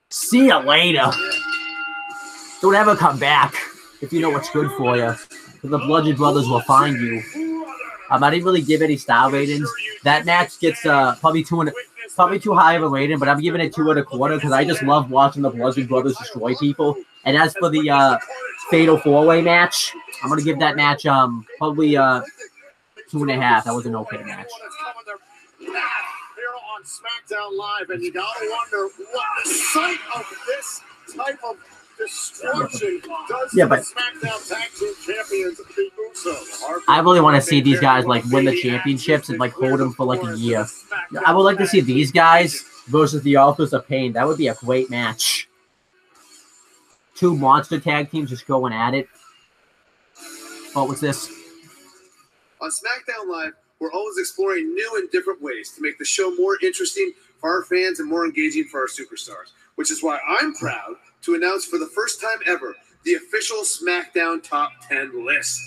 See you later. Don't ever come back if you know what's good for you. The Bludgeon Brothers will find you. I didn't really give any star ratings. That match gets probably too high of a rating, but I'm giving it 2 1/4 because I just love watching the Bludgeon Brothers destroy people. And as for the Fatal 4-Way match, I'm gonna give that match probably 2.5. That was an okay match. Here on SmackDown Live, and you gotta wonder what the sight of this type of destruction does Yeah, to but the SmackDown Tag Team Champions, the Usos. I really want to see these guys like win the championships and like hold them for like a year. I would like to see these guys versus the Authors of Pain. That would be a great match. Two monster tag teams just going at it. Oh, what's this? On SmackDown Live, we're always exploring new and different ways to make the show more interesting for our fans and more engaging for our superstars, which is why I'm proud to announce for the first time ever the official SmackDown Top 10 list.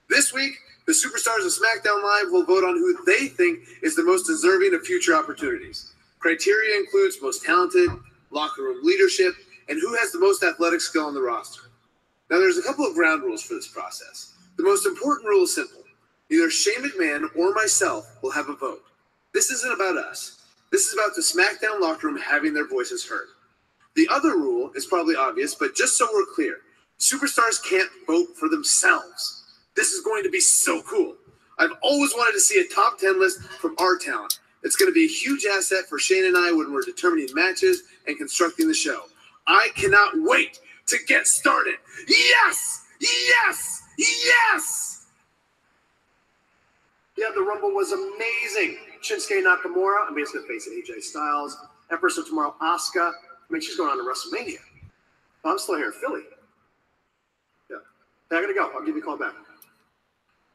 This week, the superstars of SmackDown Live will vote on who they think is the most deserving of future opportunities. Criteria includes most talented, locker room leadership, and who has the most athletic skill on the roster. Now, there's a couple of ground rules for this process. The most important rule is simple. Either Shane McMahon or myself will have a vote. This isn't about us. This is about the SmackDown locker room having their voices heard. The other rule is probably obvious, but just so we're clear, superstars can't vote for themselves. This is going to be so cool. I've always wanted to see a top 10 list from our talent. It's going to be a huge asset for Shane and I when we're determining matches and constructing the show. I cannot wait to get started. Yes! Yes! Yes! Yeah, the Rumble was amazing. Shinsuke Nakamura, he's going to face AJ Styles. Empress of Tomorrow, Asuka. She's going on to WrestleMania. But I'm still here in Philly. Yeah. Hey, I got to go. I'll give you a call back.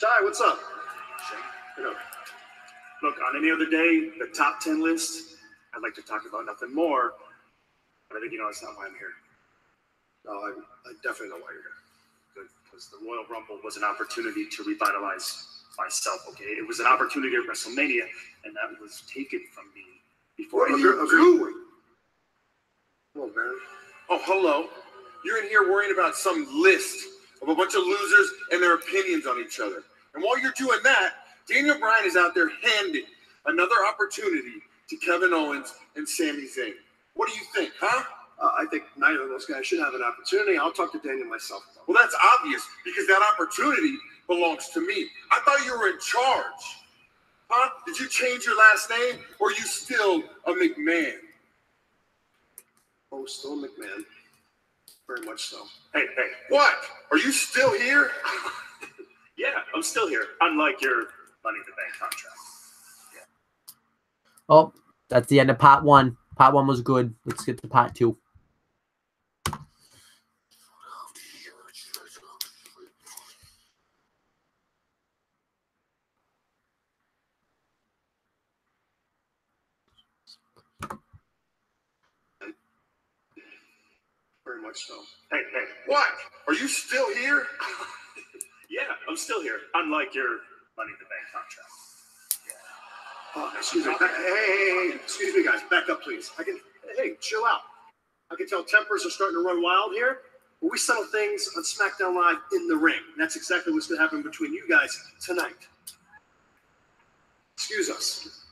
Ty, what's up? Look, on any other day, the top 10 list, I'd like to talk about nothing more. But I think you know that's not why I'm here. No, I definitely know why you're here. Good, because the Royal Rumble was an opportunity to revitalize myself, okay? It was an opportunity at WrestleMania, and that was taken from me before. What are you doing? Hello, Baron. Oh, hello. You're in here worrying about some list of a bunch of losers and their opinions on each other. And while you're doing that, Daniel Bryan is out there handing another opportunity to Kevin Owens and Sami Zayn. What do you think, huh? I think neither of those guys should have an opportunity. I'll talk to Daniel myself. Well, that's obvious because that opportunity belongs to me. I thought you were in charge. Huh? Did you change your last name or are you still a McMahon? Oh, still McMahon. Very much so. Hey. What? Are you still here? Yeah, I'm still here. Unlike your Money in the Bank contract. Yeah. Oh, that's the end of part one. Part one was good. Let's get to part two. Very much so. Hey. What? Are you still here? Yeah, I'm still here. Unlike your Money in the Bank contract. Oh, excuse me. Hey, excuse me, guys. Back up, please. Hey, chill out. I can tell tempers are starting to run wild here. But we settle things on SmackDown Live in the ring. And that's exactly what's going to happen between you guys tonight. Excuse us.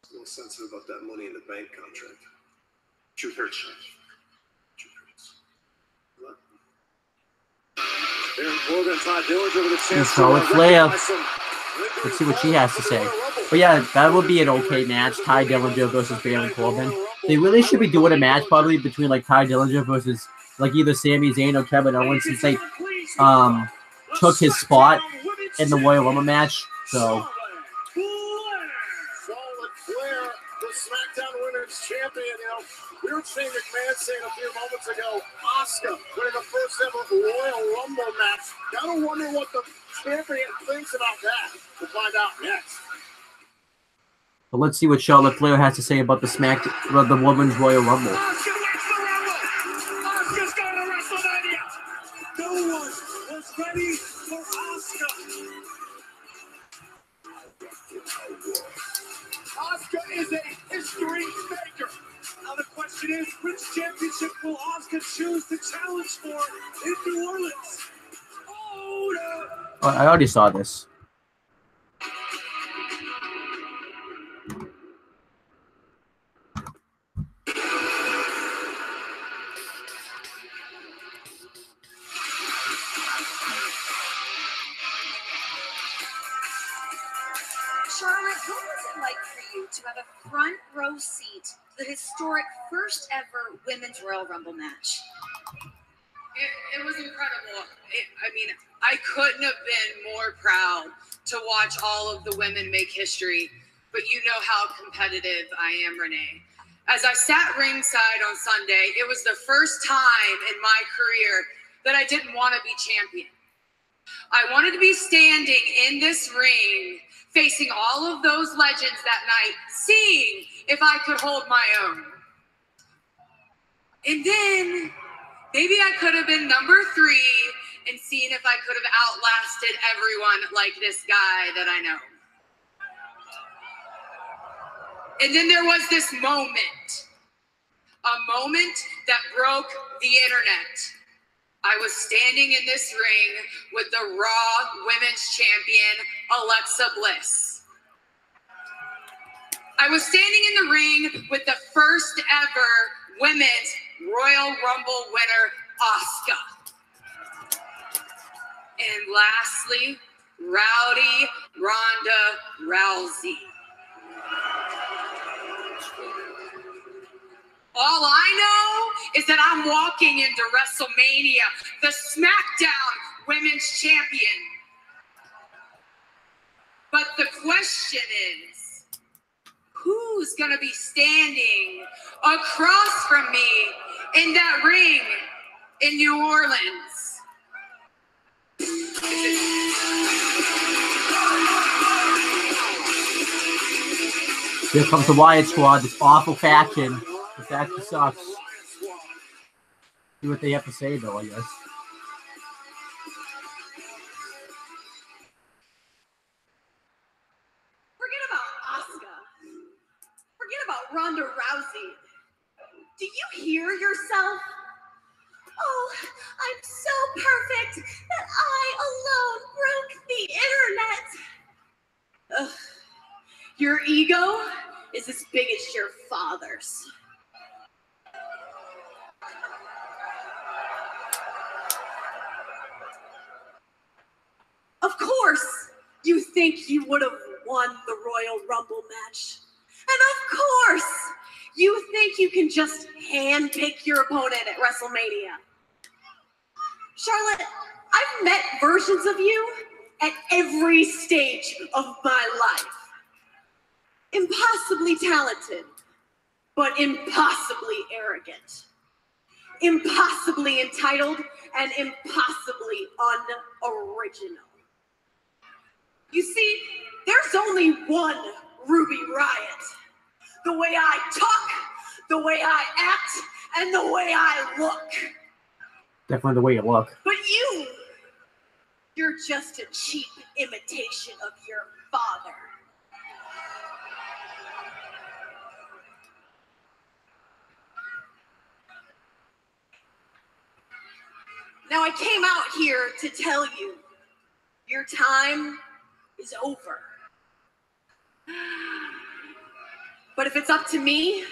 A little sensitive about that Money in the Bank contract. Truth hurts. So it's Leia. Let's see what she has to say. But yeah, that would be an okay match. Ty Dillinger versus Baron Corbin. They really should be doing a match probably between like Ty Dillinger versus like either Sami Zayn or Kevin Owens since they took his spot in the Royal Rumble match. So SmackDown Women's Champion, we were seeing McMahon saying a few moments ago, Asuka winning the first ever Royal Rumble match. Gotta wonder what the champion thinks about that. We'll find out next. but let's see what Charlotte Flair has to say about the Women's Royal Rumble. Asuka wins the Rumble. Asuka's going to WrestleMania. No one was ready for Asuka. Asuka is a history maker. Now the question is, which championship will Asuka choose to challenge for in New Orleans? Oh, I already saw this. Charlotte, who was it like for you to have a front row seat to the historic first ever Women's Royal Rumble match? It was incredible. I couldn't have been more proud to watch all of the women make history, but you know how competitive I am, Renee. As I sat ringside on Sunday, it was the first time in my career that I didn't want to be champion. I wanted to be standing in this ring, facing all of those legends that night, seeing if I could hold my own. And then maybe I could have been number 3 and seen if I could have outlasted everyone like this guy that I know. And then there was this moment, a moment that broke the internet. I was standing in this ring with the Raw Women's Champion, Alexa Bliss. I was standing in the ring with the first ever Women's Royal Rumble winner, Asuka. And lastly, Rowdy Ronda Rousey. All I know is that I'm walking into WrestleMania, the Smackdown Women's Champion. But the question is, who's going to be standing across from me in that ring in New Orleans? Here comes the Wyatt Squad, this awful faction. This actually sucks. See what they have to say, though, I guess. Forget about Asuka. Forget about Ronda Rousey. Do you hear yourself? Oh, I'm so perfect that I alone broke the internet. Ugh. Your ego is as big as your father's. Of course, you think you would have won the Royal Rumble match. And of course, you think you can just handpick your opponent at WrestleMania. Charlotte, I've met versions of you at every stage of my life. Impossibly talented, but impossibly arrogant. Impossibly entitled and impossibly unoriginal. You see, there's only one Ruby Riott. The way I talk, the way I act, and the way I look. Definitely the way you look. But you're just a cheap imitation of your father. Now I came out here to tell you, your time is over. But if it's up to me,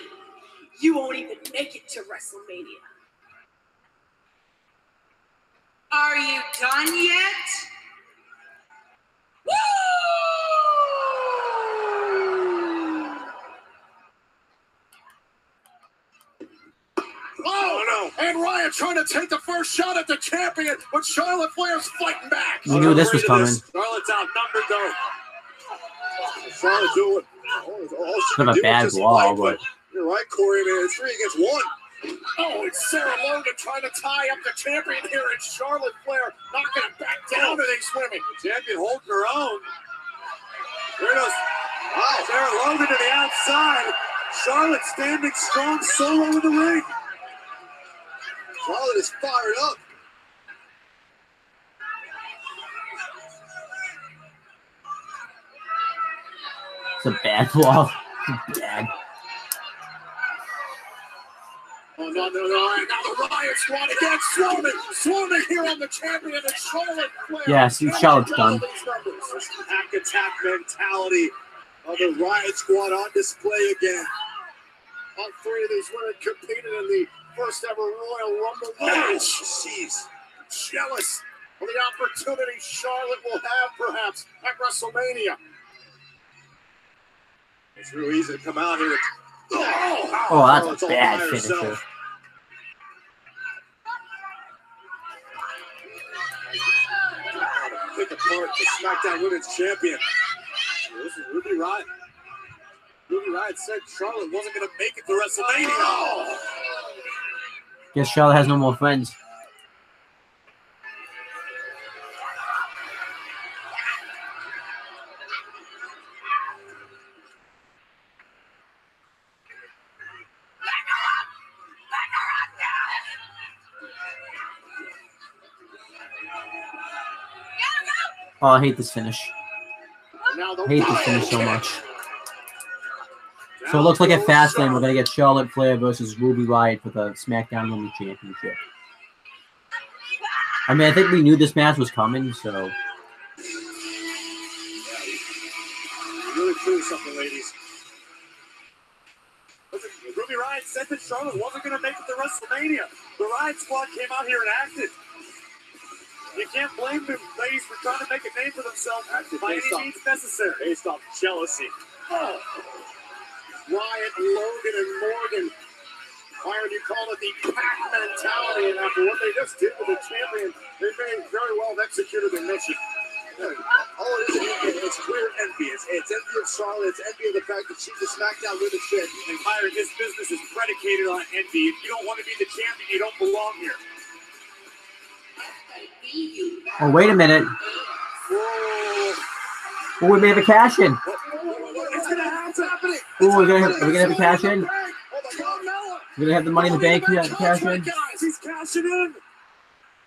you won't even make it to WrestleMania. Are you done yet? Woo! Oh, no. And Ryan trying to take the first shot at the champion, but Charlotte Flair's fighting back. You knew this was coming. Charlotte's outnumbered, though. Charlotte doing It's not a bad wall, but you're right, Corey, man. It's 3 against 1. Oh, it's Sarah Logan trying to tie up the champion here, and Charlotte Flair not going to back down to these women. The champion holding her own. There goes. Wow, Sarah Logan to the outside. Charlotte standing strong solo in the ring. Charlotte is fired up. it's a bad wall. It's bad. Oh, no. Now the Riot Squad again. Swarming here on the champion and Charlotte Flair. Yeah, see, Charlotte's done. Pack attack mentality of the Riot Squad on display again. All 3 of these women competed in the first ever Royal Rumble match. Jeez. Jealous of the opportunity Charlotte will have perhaps at WrestleMania. It's real easy to come out here. Oh, that's a bad finisher. Pick apart the SmackDown Women's Champion. This is Ruby Riott. Ruby Riott said Charlotte wasn't going to make it to WrestleMania. Guess Charlotte has no more friends. Oh, I hate this finish. I hate this finish so much. So it looks like at Fastlane, we're going to get Charlotte Flair versus Ruby Riott for the SmackDown Women's Championship. I mean, I think we knew this match was coming, so... Really prove something, ladies. Listen, Ruby Riott said that Charlotte wasn't going to make it to WrestleMania. The Riott squad came out here and acted. You can't blame them, ladies, for trying to make a name for themselves by any means necessary. Based off jealousy. Oh. Riott, Logan, and Morgan. Byron, you call it the pack mentality, and after what they just did with the champion, they may very well have executed their mission. All it is, it's clear envy. It's envy of Charlotte. It's envy of the fact that she's a SmackDown Women's Champion. And Byron, this business is predicated on envy. If you don't want to be the champion, you don't belong here. Oh, wait a minute. Oh, we may have a cash in. Oh, are we gonna have a cash in? We're gonna have the Money in the Bank cash in. He's cashing in.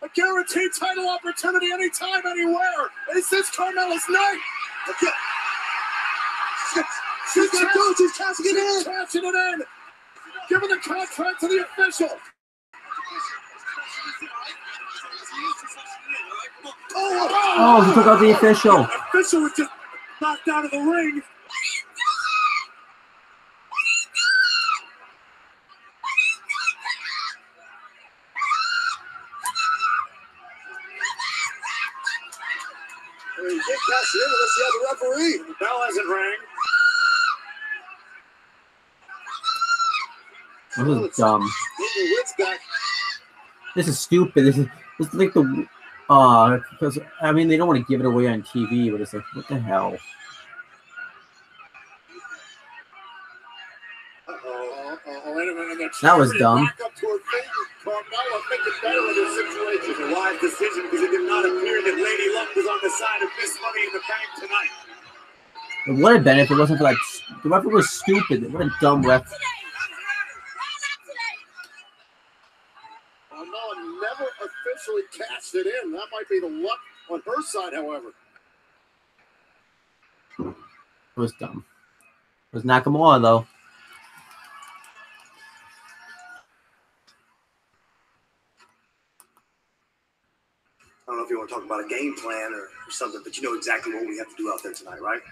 A guaranteed title opportunity anytime, anywhere. Is this Carmella's night? Okay. She's gonna do it. She's cashing it in. Cashing it in. Giving the contract to the official. Oh, he took out the official. The official was just knocked out of the ring. You can't cash it in unless you have the referee. The bell hasn't rang. This is dumb. This is stupid. This is like the because I mean they don't want to give it away on TV, but it's like what the hell. That was dumb. Carmella making better of the situation. A wise decision because it did not appear that Lady Luck was on the side of Miss Money in the Bank tonight. It would have been if it wasn't for that. The referee was stupid. What a dumb ref. Carmella never officially cashed it in. That might be the luck on her side, however. It was dumb. It was Nakamura though. I don't know if you want to talk about a game plan or something, but you know exactly what we have to do out there tonight, right?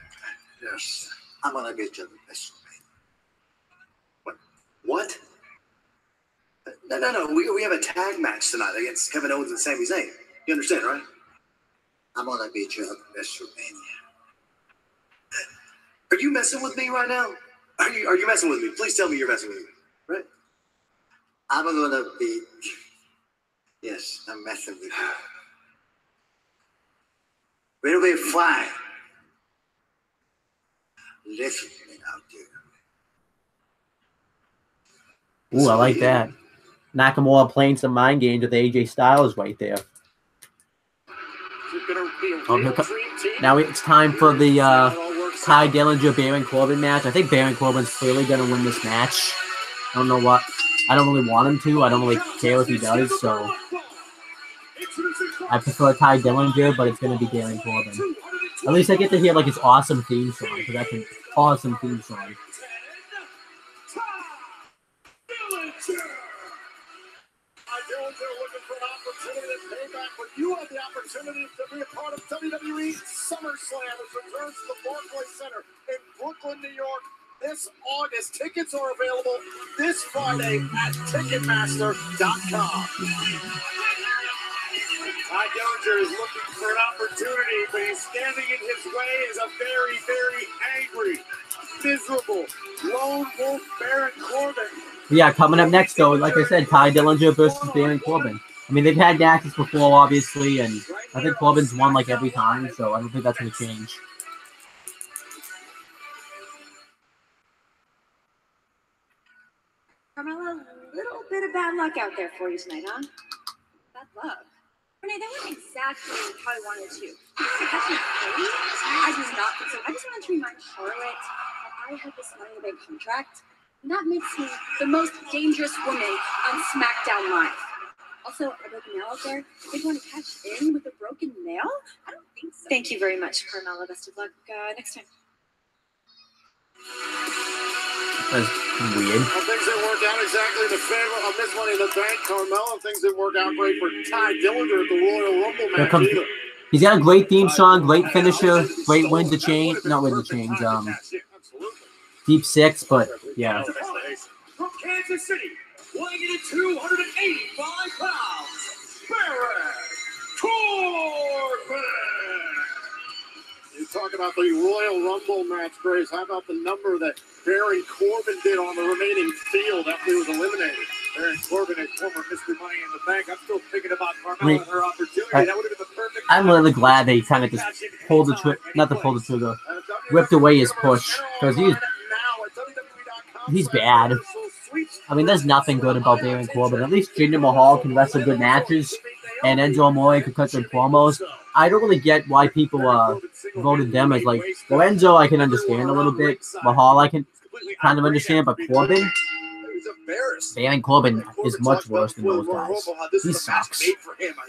Yes. I'm going to get you the best. What? No. We have a tag match tonight against Kevin Owens and Sami Zayn. You understand, right? I'm going to beat you at WrestleMania. Are you messing with me right now? Are you messing with me? Please tell me you're messing with me, right? I'm going to beat... Yes, I'm messing with you. It'll be fine. Listen to me out there. Ooh, I like that. Nakamura playing some mind games with AJ Styles right there. Now it's time for the Ty Dillinger Baron Corbin match. I think Baron Corbin's clearly going to win this match. I don't know what. I don't really want him to. I don't really care if he does. So I prefer Ty Dillinger, but it's going to be Baron Corbin. At least I get to hear like his awesome theme song because that's an awesome theme song. You have the opportunity to be a part of WWE SummerSlam, which returns to the Barclays Center in Brooklyn, New York this August. Tickets are available this Friday at Ticketmaster.com. Ty Dillinger is looking for an opportunity, but he's standing in his way as a very, very angry miserable lone wolf Baron Corbin. Yeah, coming up next, though, like I said, Ty Dillinger versus Baron Corbin. I mean, they've had matches before, obviously, and I think Corbin's won like every time, so I don't think that's going to change. Carmella, a little bit of bad luck out there for you tonight, huh? Bad luck. Renee, that wasn't exactly how I wanted to. I do not think so. I just wanted to remind Charlotte that I have this Money in the Bank contract, and that makes me the most dangerous woman on SmackDown Live. Also, a broken nail out there. They want to cash in with a broken nail? I don't think so. Thank you very much, Carmella. Best of luck next time. That's weird. Well, things didn't work out exactly in the favor of Miss Money in the Bank, Carmella. Things didn't work out great for Ty Dillinger at the Royal Rumble match either. He's got a great theme song, great finisher, great win to change. Not win to change. Deep six, but yeah. From Kansas City, weighing in at 285 pounds, Baron Corbin. You talk about the Royal Rumble match, Grace. How about the number that Baron Corbin did on the remaining field after he was eliminated? Baron Corbin is former Mr. Money in the Bank. I'm still thinking about Carmella and her opportunity. That would have been the perfect. I'm really glad they kind of just pulled the trigger, not to pull the trigger, ripped away his push, because he's bad. I mean, there's nothing good about Baron Corbin. At least Jinder Mahal can wrestle good matches, and Enzo Amore can cut good promos. I don't really get why people voted them as like, well, Enzo I can understand a little bit, Mahal I can kind of understand, but Corbin, Baron Corbin is much worse than those guys. He sucks. He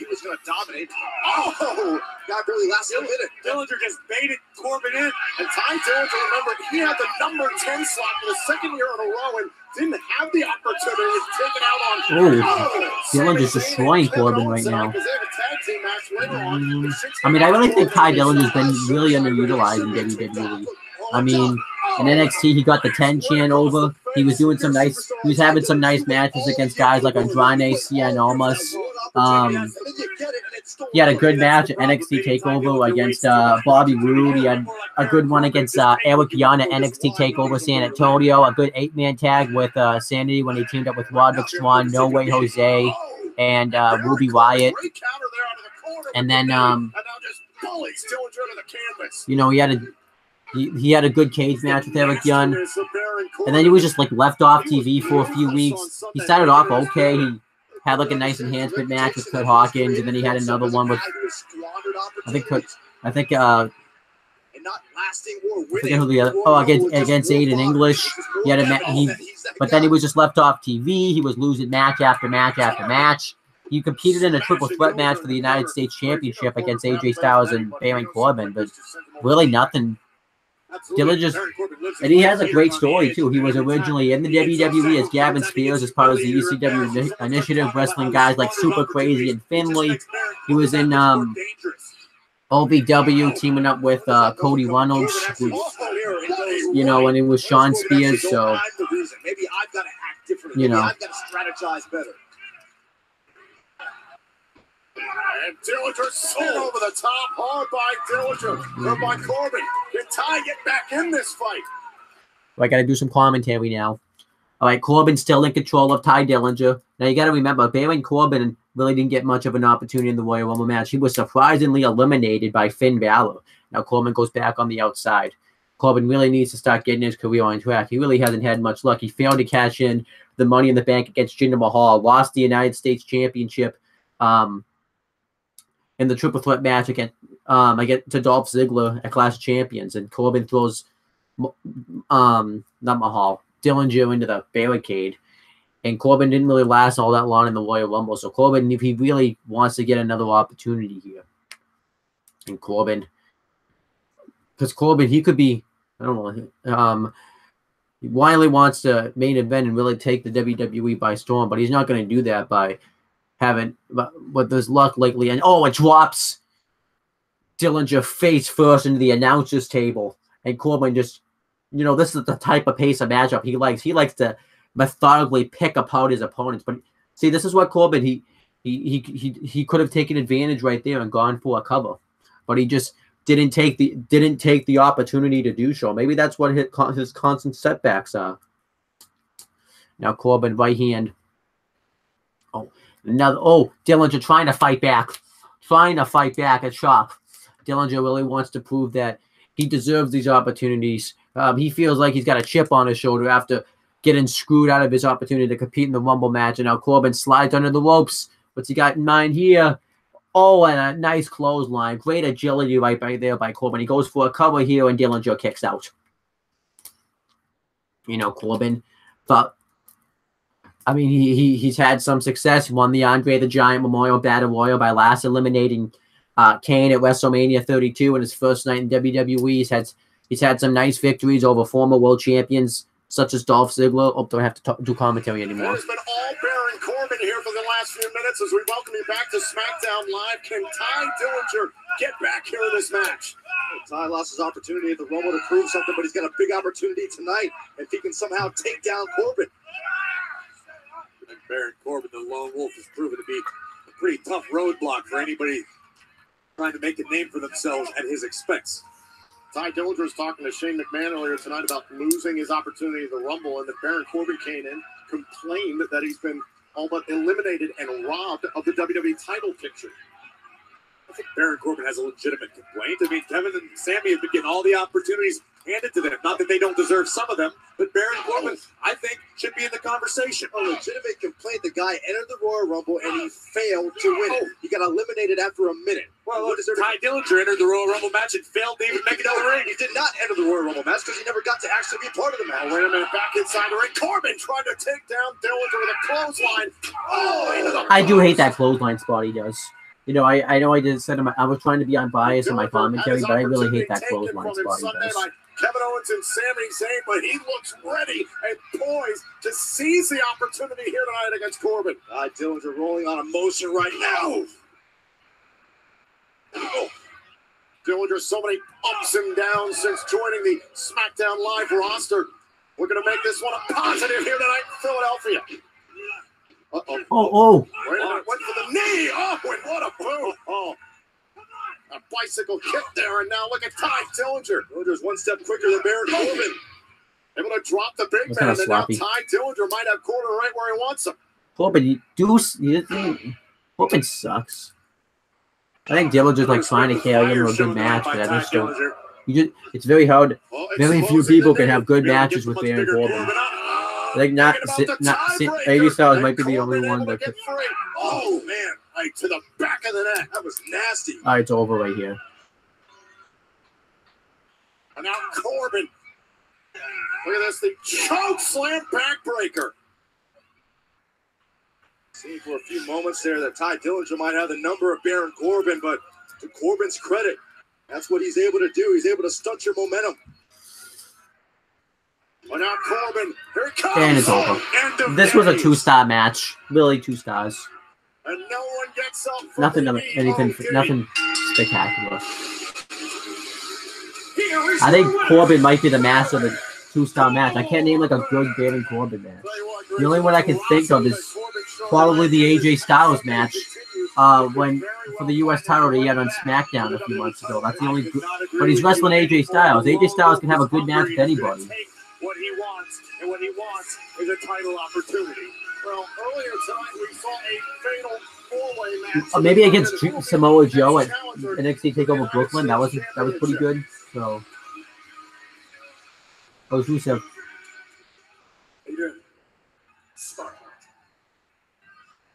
was going to dominate. Oh, got really last minute. Dillinger just baited Corbin in, and Ty Dillinger, remember, he had the number 10 slot for the second year in a row and didn't have the opportunity to take it out on. Dillinger's destroying Corbin right now. I mean, I really think Ty Dillinger's been really underutilized in WWE. I mean, in NXT, he got the 10 chant over. He was doing some nice. He was having some nice matches against guys like Andrade, Cien Almas. He had a good match at NXT Takeover against Bobby Roode. He had a good one against Eric Young at NXT Takeover San Antonio. A good 8-man tag with Sanity when he teamed up with Roderick Strong, No Way Jose, and Ruby Wyatt. And then, you know, he had a good cage match with Eric Young, and then he was just like left off TV for a few weeks. He started off okay. He had like a nice enhancement match with Kurt Hawkins, and then he had another one with I think against Aiden English. He had but then he was just left off TV. He was losing match after match after match. He competed in a triple threat match for the United States Championship against AJ Styles and Baron Corbin, but really nothing. Dillinger, and he has a great story too. He was originally in the WWE as Gavin Spears as part of the ECW initiative, wrestling guys like Super Crazy and Finley. He was in OVW teaming up with Cody Reynolds, you know, when it was Sean Spears. So, you know. I've got to strategize better. And Dillinger sent over the top hard by Dillinger or by Corbin. Can Ty get back in this fight? I got to do some commentary now. All right, Corbin's still in control of Ty Dillinger. Now, you got to remember, Baron Corbin really didn't get much of an opportunity in the Royal Rumble match. He was surprisingly eliminated by Finn Balor. Now, Corbin goes back on the outside. Corbin really needs to start getting his career on track. He really hasn't had much luck. He failed to cash in the Money in the Bank against Jinder Mahal, lost the United States Championship in the triple threat match against to Dolph Ziggler at Clash of Champions, and Corbin throws not Mahal, Dillinger into the barricade, and Corbin didn't really last all that long in the Royal Rumble. So Corbin, if he really wants to get another opportunity here, and Corbin, because Corbin, he could be, I don't know, Wiley wants to main event and really take the WWE by storm, but he's not going to do that by having, but there's luck lately, and it drops Dillinger face first into the announcer's table, and Corbin just, you know, this is the type of pace of matchup he likes. He likes to methodically pick apart his opponents. But see, this is what Corbin, he could have taken advantage right there and gone for a cover, but he just didn't take the opportunity to do so. Maybe that's what his constant setbacks are. Now Corbin, right hand. Oh, another. Oh, Dillinger trying to fight back. A chop. Dillinger really wants to prove that he deserves these opportunities. He feels like he's got a chip on his shoulder after getting screwed out of his opportunity to compete in the Rumble match. And now Corbin slides under the ropes. What's he got in mind here? Oh, and a nice clothesline. Great agility right there by Corbin. He goes for a cover here, and Dillinger kicks out. You know, Corbin thought, I mean, he's had some success. He won the Andre the Giant Memorial Battle Royal by last eliminating Kane at WrestleMania 32 in his first night in WWE. He's had some nice victories over former world champions such as Dolph Ziggler. Oh, don't have to do commentary anymore. It has been all Baron Corbin here for the last few minutes as we welcome you back to SmackDown Live. Can Ty Dillinger get back here in this match? Ty lost his opportunity at the Rumble to prove something, but he's got a big opportunity tonight if he can somehow take down Corbin. And Baron Corbin, the lone wolf, has proven to be a pretty tough roadblock for anybody trying to make a name for themselves at his expense. Ty Dillinger was talking to Shane McMahon earlier tonight about losing his opportunity at the Rumble, and that Baron Corbin came in, complained that he's been all but eliminated and robbed of the WWE title picture. I think Baron Corbin has a legitimate complaint. I mean, Kevin and Sammy have been getting all the opportunities handed to them. Not that they don't deserve some of them, but Baron Corbin, I think, should be in the conversation. A legitimate complaint. The guy entered the Royal Rumble and he failed to win it. He got eliminated after a minute. Well, what is there? Ty Dillinger entered the Royal Rumble match and failed to even make it out of the ring. He did not enter the Royal Rumble match because he never got to actually be part of the match. Oh, wait a minute. Back inside the ring. Corbin trying to take down Dillinger with a clothesline. Oh, I do hate that clothesline spot he does. You know, I know I did said I was trying to be unbiased in my commentary, but I really hate that clothesline spot he does. Kevin Owens and Sami Zayn, but he looks ready and poised to seize the opportunity here tonight against Corbin. Dillinger rolling on emotion right now. Oh. Dillinger, so many ups and downs since joining the SmackDown Live roster. We're going to make this one a positive here tonight in Philadelphia. Oh. Wait a minute, went for the knee. Oh, and what a boot. Oh. A bicycle kick there, and now look at Ty Dillinger. Dillinger's one step quicker than Baron Corbin. Able to drop the big man, and now Ty Dillinger might have Corbin right where he wants him. Corbin, Corbin sucks. I think Dillinger's like trying to carry him to a good match, but I just don't. It's very hard. Very few people can have good matches with Baron Corbin. I think not AJ Styles might be the only one that could. Oh man, right to the back of the neck. That was nasty. All right, it's over right here. And now Corbin. Look at this, the choke slam backbreaker. Seeing for a few moments there that Ty Dillinger might have the number of Baron Corbin, but to Corbin's credit, that's what he's able to do. He's able to stunt your momentum. Well, now Corbin, here it comes. And it's over. This was a 2-star match. Really 2 stars. And no one gets up. Nothing spectacular. I think Corbin might be the master of the 2-star match. I can't name like a good Baron Corbin match. The only one I can think of is probably the AJ Styles match for the U.S. title that he had on Smackdown a few months ago. That's the only good, but he's wrestling AJ Styles. AJ Styles can have a good match with anybody. What he wants, and what he wants is a title opportunity. Well, earlier tonight we saw a fatal four-way match. Maybe against Samoa Joe at NXT TakeOver Brooklyn. That was pretty good. So, who's Rusev? Spotlight.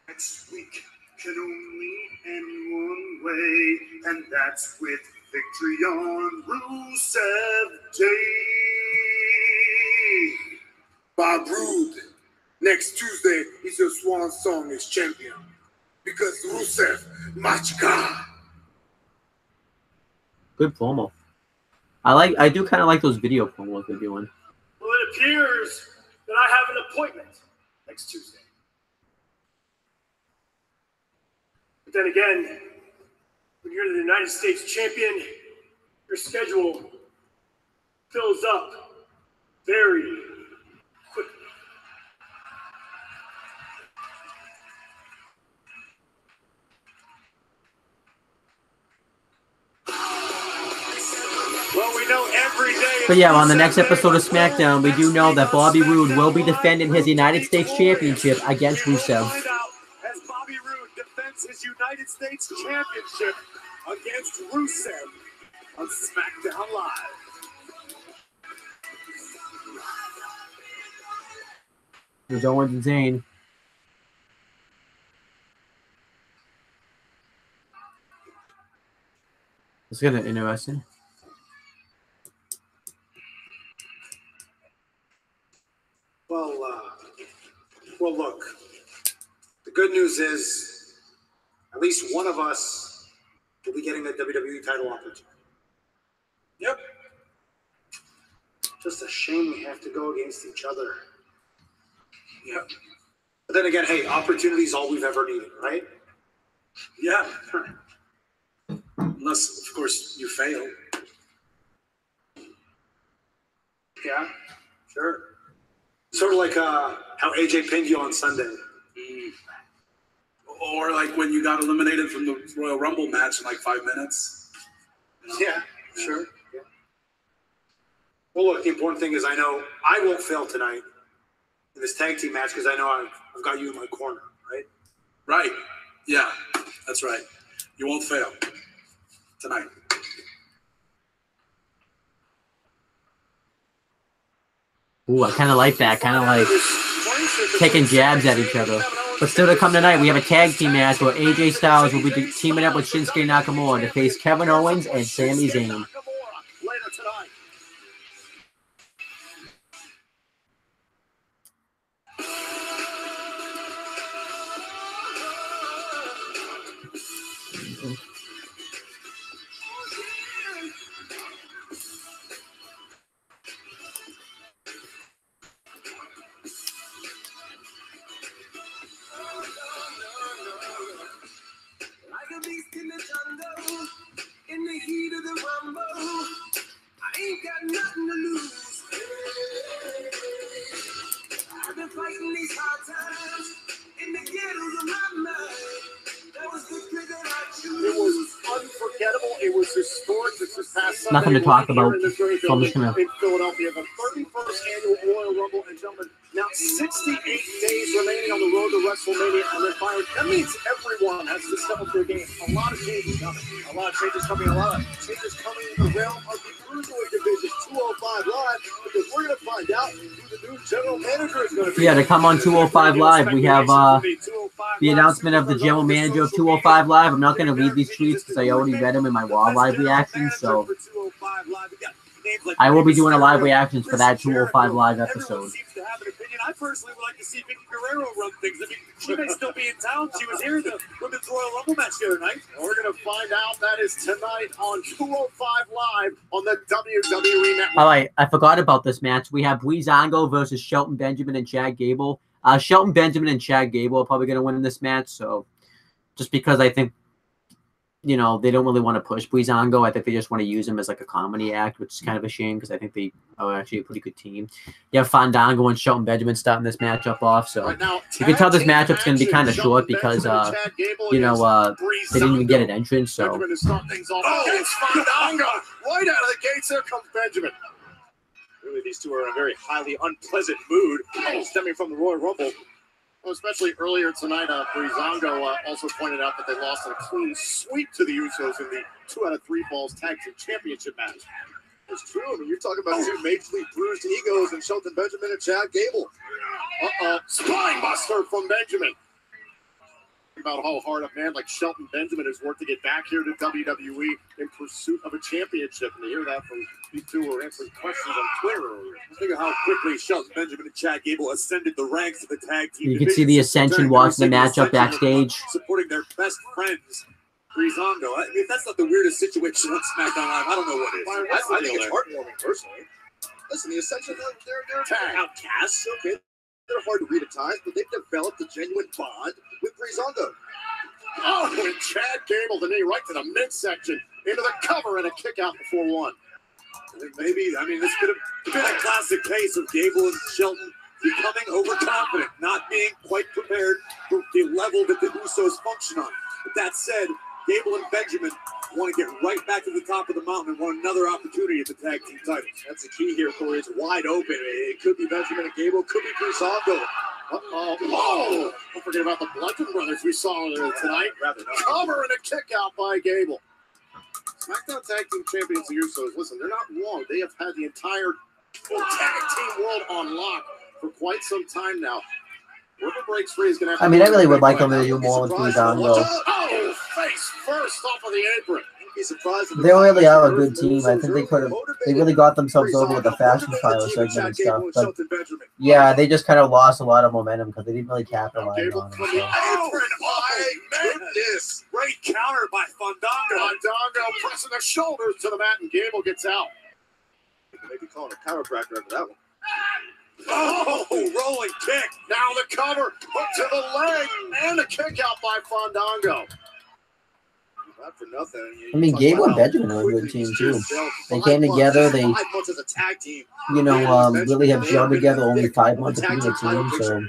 Next week can only end one way, and that's with victory on Rusev Day. Bob Roode, next Tuesday is your swan song as champion because Rusev, Machka. Good promo. I do kind of like those video promos they're doing. Well, it appears that I have an appointment next Tuesday. But then again, when you're the United States champion, your schedule fills up very quickly. Well, we know every day. But yeah, on the next episode of SmackDown, we do know that Bobby Roode will be defending his United States Championship against Rusev. As Bobby Roode defends his United States Championship against Rusev on SmackDown Live. There's Owens and Zayn. It's gonna be interesting. Well, look. The good news is, at least one of us will be getting the WWE title opportunity. Yep. Just a shame we have to go against each other. Yep. But then again, hey, opportunity is all we've ever needed, right? Yeah. Unless, of course, you fail. Yeah, sure. Sort of like how AJ pinned you on Sunday. Or like when you got eliminated from the Royal Rumble match in like 5 minutes. You know? Yeah, sure. Yeah. Well, look, the important thing is I know I won't fail tonight in this tag team match because I know I've got you in my corner, right? Right. Yeah, that's right. You won't fail tonight. Ooh, I kind of like that. Kind of like taking jabs at each other. But still to come tonight, we have a tag team match where AJ Styles will be teaming up with Shinsuke Nakamura to face Kevin Owens and Sami Zayn. In the heat of the rumble, I ain't got nothing to lose. I've been fighting these hard times in the ghettos of my mind. That was the trigger I choose. It was unforgettable. It was historic. This is past Sunday. Nothing to talk about. In So I'm just gonna. Philadelphia, the 31st annual Royal Rumble, and gentlemen, now 68 days remaining on the road to WrestleMania, and then finally, that means everyone has to step up their game. A lot of changes coming. A lot of changes coming. A lot of changes coming in the realm of the Cruiserweight Division 205 Live, because we're going to find out who the new general manager is going to be. Yeah, to come on 205 Live, we have the announcement of the general manager of 205 Live. I'm not going to read these tweets because I already read them in my Raw Live reaction, so I will be doing a live reactions for that 205 Live episode. I personally would like to see Vicky Guerrero run things. I mean, she may still be in town. She was here at the Women's Royal Rumble match the other night. We're going to find out. That is tonight on 205 Live on the WWE Network. All right, I forgot about this match. We have Breezango versus Shelton Benjamin and Chad Gable. Shelton Benjamin and Chad Gable are probably going to win this match, so just because I think, you know, they don't really want to push Breezango. I think they just want to use him as like a comedy act, which is kind of a shame because I think they are actually a pretty good team. You have Fandango and Shelton Benjamin starting this matchup off, so you can tell this matchup's going to be kind of short because, you know, they didn't even get an entrance, so. Oh, it's Fandango! Right out of the gates, there comes Benjamin. Really, these two are in a very highly unpleasant mood stemming from the Royal Rumble. Well, especially earlier tonight, Breezango also pointed out that they lost in a clean sweep to the Usos in the 2 out of 3 Falls Tag Team Championship match. It's true. I mean, you're talking about two majorly bruised egos and Shelton Benjamin and Chad Gable. Spine buster from Benjamin. About how hard a man like Shelton Benjamin has worked to get back here to WWE in pursuit of a championship. And to hear that from you two who were answering questions on Twitter earlier. Think of how quickly Shelton Benjamin and Chad Gable ascended the ranks of the tag team. You can see the Ascension watching the matchup backstage. Supporting their best friends. Breezango. I mean, that's not the weirdest situation on SmackDown Live. I don't know what is. I think it's heartwarming, personally. Listen, the Ascension, they're tag outcasts. Okay. They're hard to read at times, but they've developed a genuine bond with Breezango. Oh, and Chad Gable, the knee right to the midsection, into the cover and a kick out before one. Maybe, I mean, this could have been a classic case of Gable and Shelton becoming overconfident, not being quite prepared for the level that the Usos function on. But that said, Gable and Benjamin want to get right back to the top of the mountain and want another opportunity at the tag team titles. That's the key here, Corey. It's wide open. It could be Benjamin and Gable, could be Breezango. Oh! Don't forget about the Bludgeon Brothers we saw tonight. Cover and a kick out by Gable. SmackDown Tag Team Champions, the Usos, listen, they're not wrong. They have had the entire tag team world on lock for quite some time now. Whoever breaks free is going to have I mean, I really would like them to do more with Breezango. Oh, face first off of the apron. Be surprised if They really are a good team. I think they really got themselves over with the fashion trial segment and stuff. But yeah, they just kind of lost a lot of momentum because they didn't really capitalize on it. So. Oh, my goodness. Great counter by Fandango. Fandango pressing the shoulders to the mat, and Gable gets out. Maybe calling a chiropractor after that one. Oh, rolling kick. Now the cover, hook to the leg, and a kick out by Fandango. Not for nothing. I mean, Gable and Benjamin are a good team too. They came together. They, you know, really have gelled together. Only 5 months of being a team, so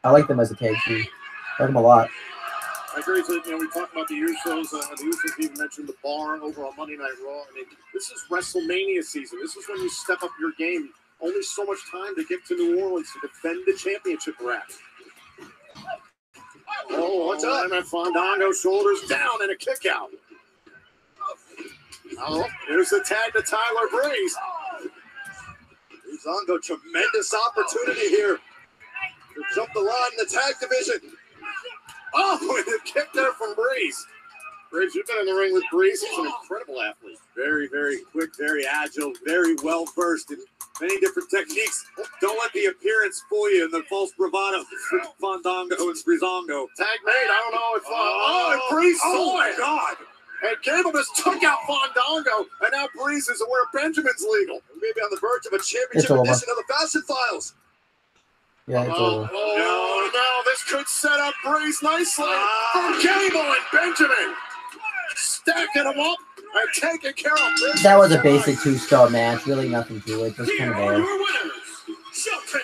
I like them as a tag team. I like them a lot. I agree. So, you know, we talked about the Usos. The Usos even mentioned the bar over on Monday Night Raw. I mean, this is WrestleMania season. This is when you step up your game. Only so much time to get to New Orleans to defend the championship wraps. Oh, what's up? And Fandango, shoulders down, and a kick out. Oh, here's the tag to Tyler Breeze. Breezango, tremendous opportunity here to jump the line in the tag division. Oh, and a kick there from Breeze. Breeze, you've been in the ring with Breeze. He's an incredible athlete. Very, very quick, very agile, very well versed in many different techniques. Don't let the appearance fool you and the false bravado. Fandango and Breezango. Tag made. I don't know if and Breeze saw it. God. And Gable just took out Fandango, and now Breeze is aware Benjamin's legal. Maybe on the verge of a championship edition of the Facet Files. Yeah, it's over. Oh, no, this could set up Breeze nicely from Gable and Benjamin. Stacking them up and taking care of Breeze. That was a basic 2-star match. Really nothing to it. Just kind of there.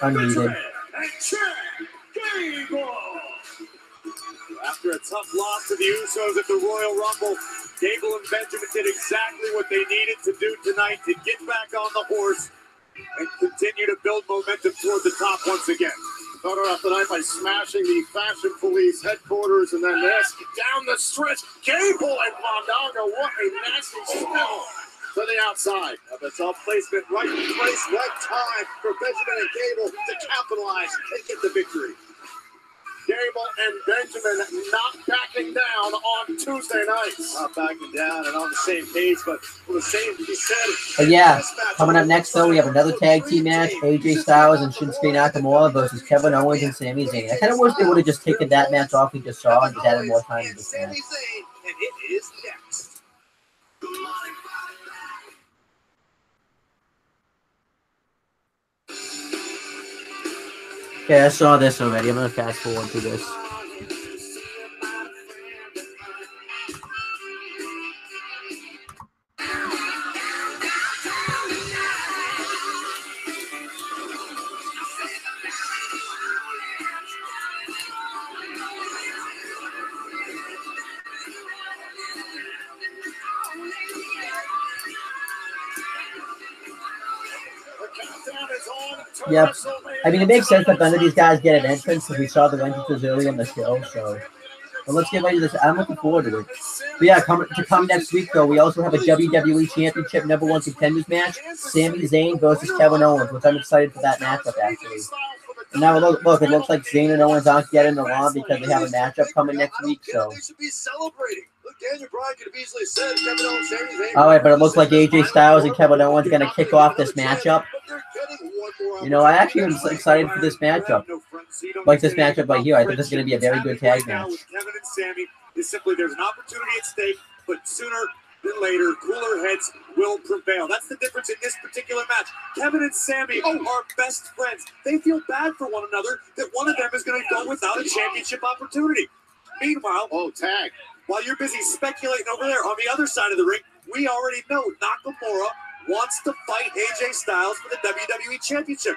Unneeded. After a tough loss to the Usos at the Royal Rumble, Gable and Benjamin did exactly what they needed to do tonight to get back on the horse and continue to build momentum toward the top once again. Started off the night by smashing the Fashion Police headquarters, and then this down the stretch. Gable and Fandango, what a nasty spill to the outside. A tough placement, right place, right time for Benjamin and Gable to capitalize and get the victory. Gable and Benjamin not backing down on Tuesday nights. Not backing down and on the same page, but for the same to be said. But yeah, coming up next though, we have another tag team match: AJ Styles and Shinsuke Nakamura versus Kevin Owens and Sami Zayn. I kind of wish they would have just taken that match off we just saw and just added more time to this match. And it is next. Okay, I saw this already. I'm gonna fast forward to this. Yep. I mean, it makes sense that none of these guys get an entrance because we saw the entrances early in the show. So, but let's get ready to this. I'm looking forward to it. But yeah, to come next week though, we also have a WWE Championship #1 contenders match: Sami Zayn versus Kevin Owens, which I'm excited for that matchup actually. And now look, it looks like Zayn and Owens aren't getting along because they have a matchup coming next week. So. They should be celebrating. Look, Daniel Bryan could have easily said Kevin Owens, Sami Zayn. All right, but it looks like AJ Styles and Kevin Owens are going to kick off this matchup. You know, I actually am excited for this matchup. Like this matchup right here. I think this is going to be a very good tag match. Kevin and Sami is simply there's an opportunity at stake, but sooner than later, cooler heads will prevail. That's the difference in this particular match. Kevin and Sami are best friends. They feel bad for one another that one of them is going to go without a championship opportunity. Meanwhile, tag. While you're busy speculating over there on the other side of the ring, we already know Nakamura wants to fight AJ Styles for the WWE Championship.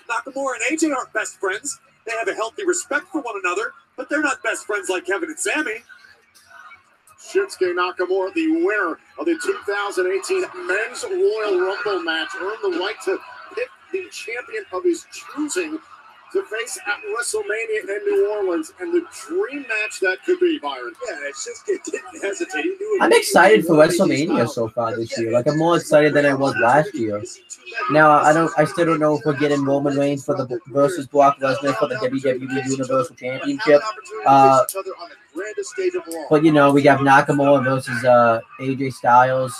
Nakamura and AJ aren't best friends. They have a healthy respect for one another, but they're not best friends like Kevin and Sami. Shinsuke Nakamura, the winner of the 2018 Men's Royal Rumble match, earned the right to pick the champion of his choosing to face at WrestleMania in New Orleans, and the dream match that could be, Byron. Yeah, Shinsuke didn't hesitate. I'm excited for WrestleMania so far this year. Like, I'm more excited than I was last year. Now, I still don't know if we're getting Roman Reigns for the versus Brock Lesnar for the WWE Universal Championship. But you know, we got Nakamura versus AJ Styles.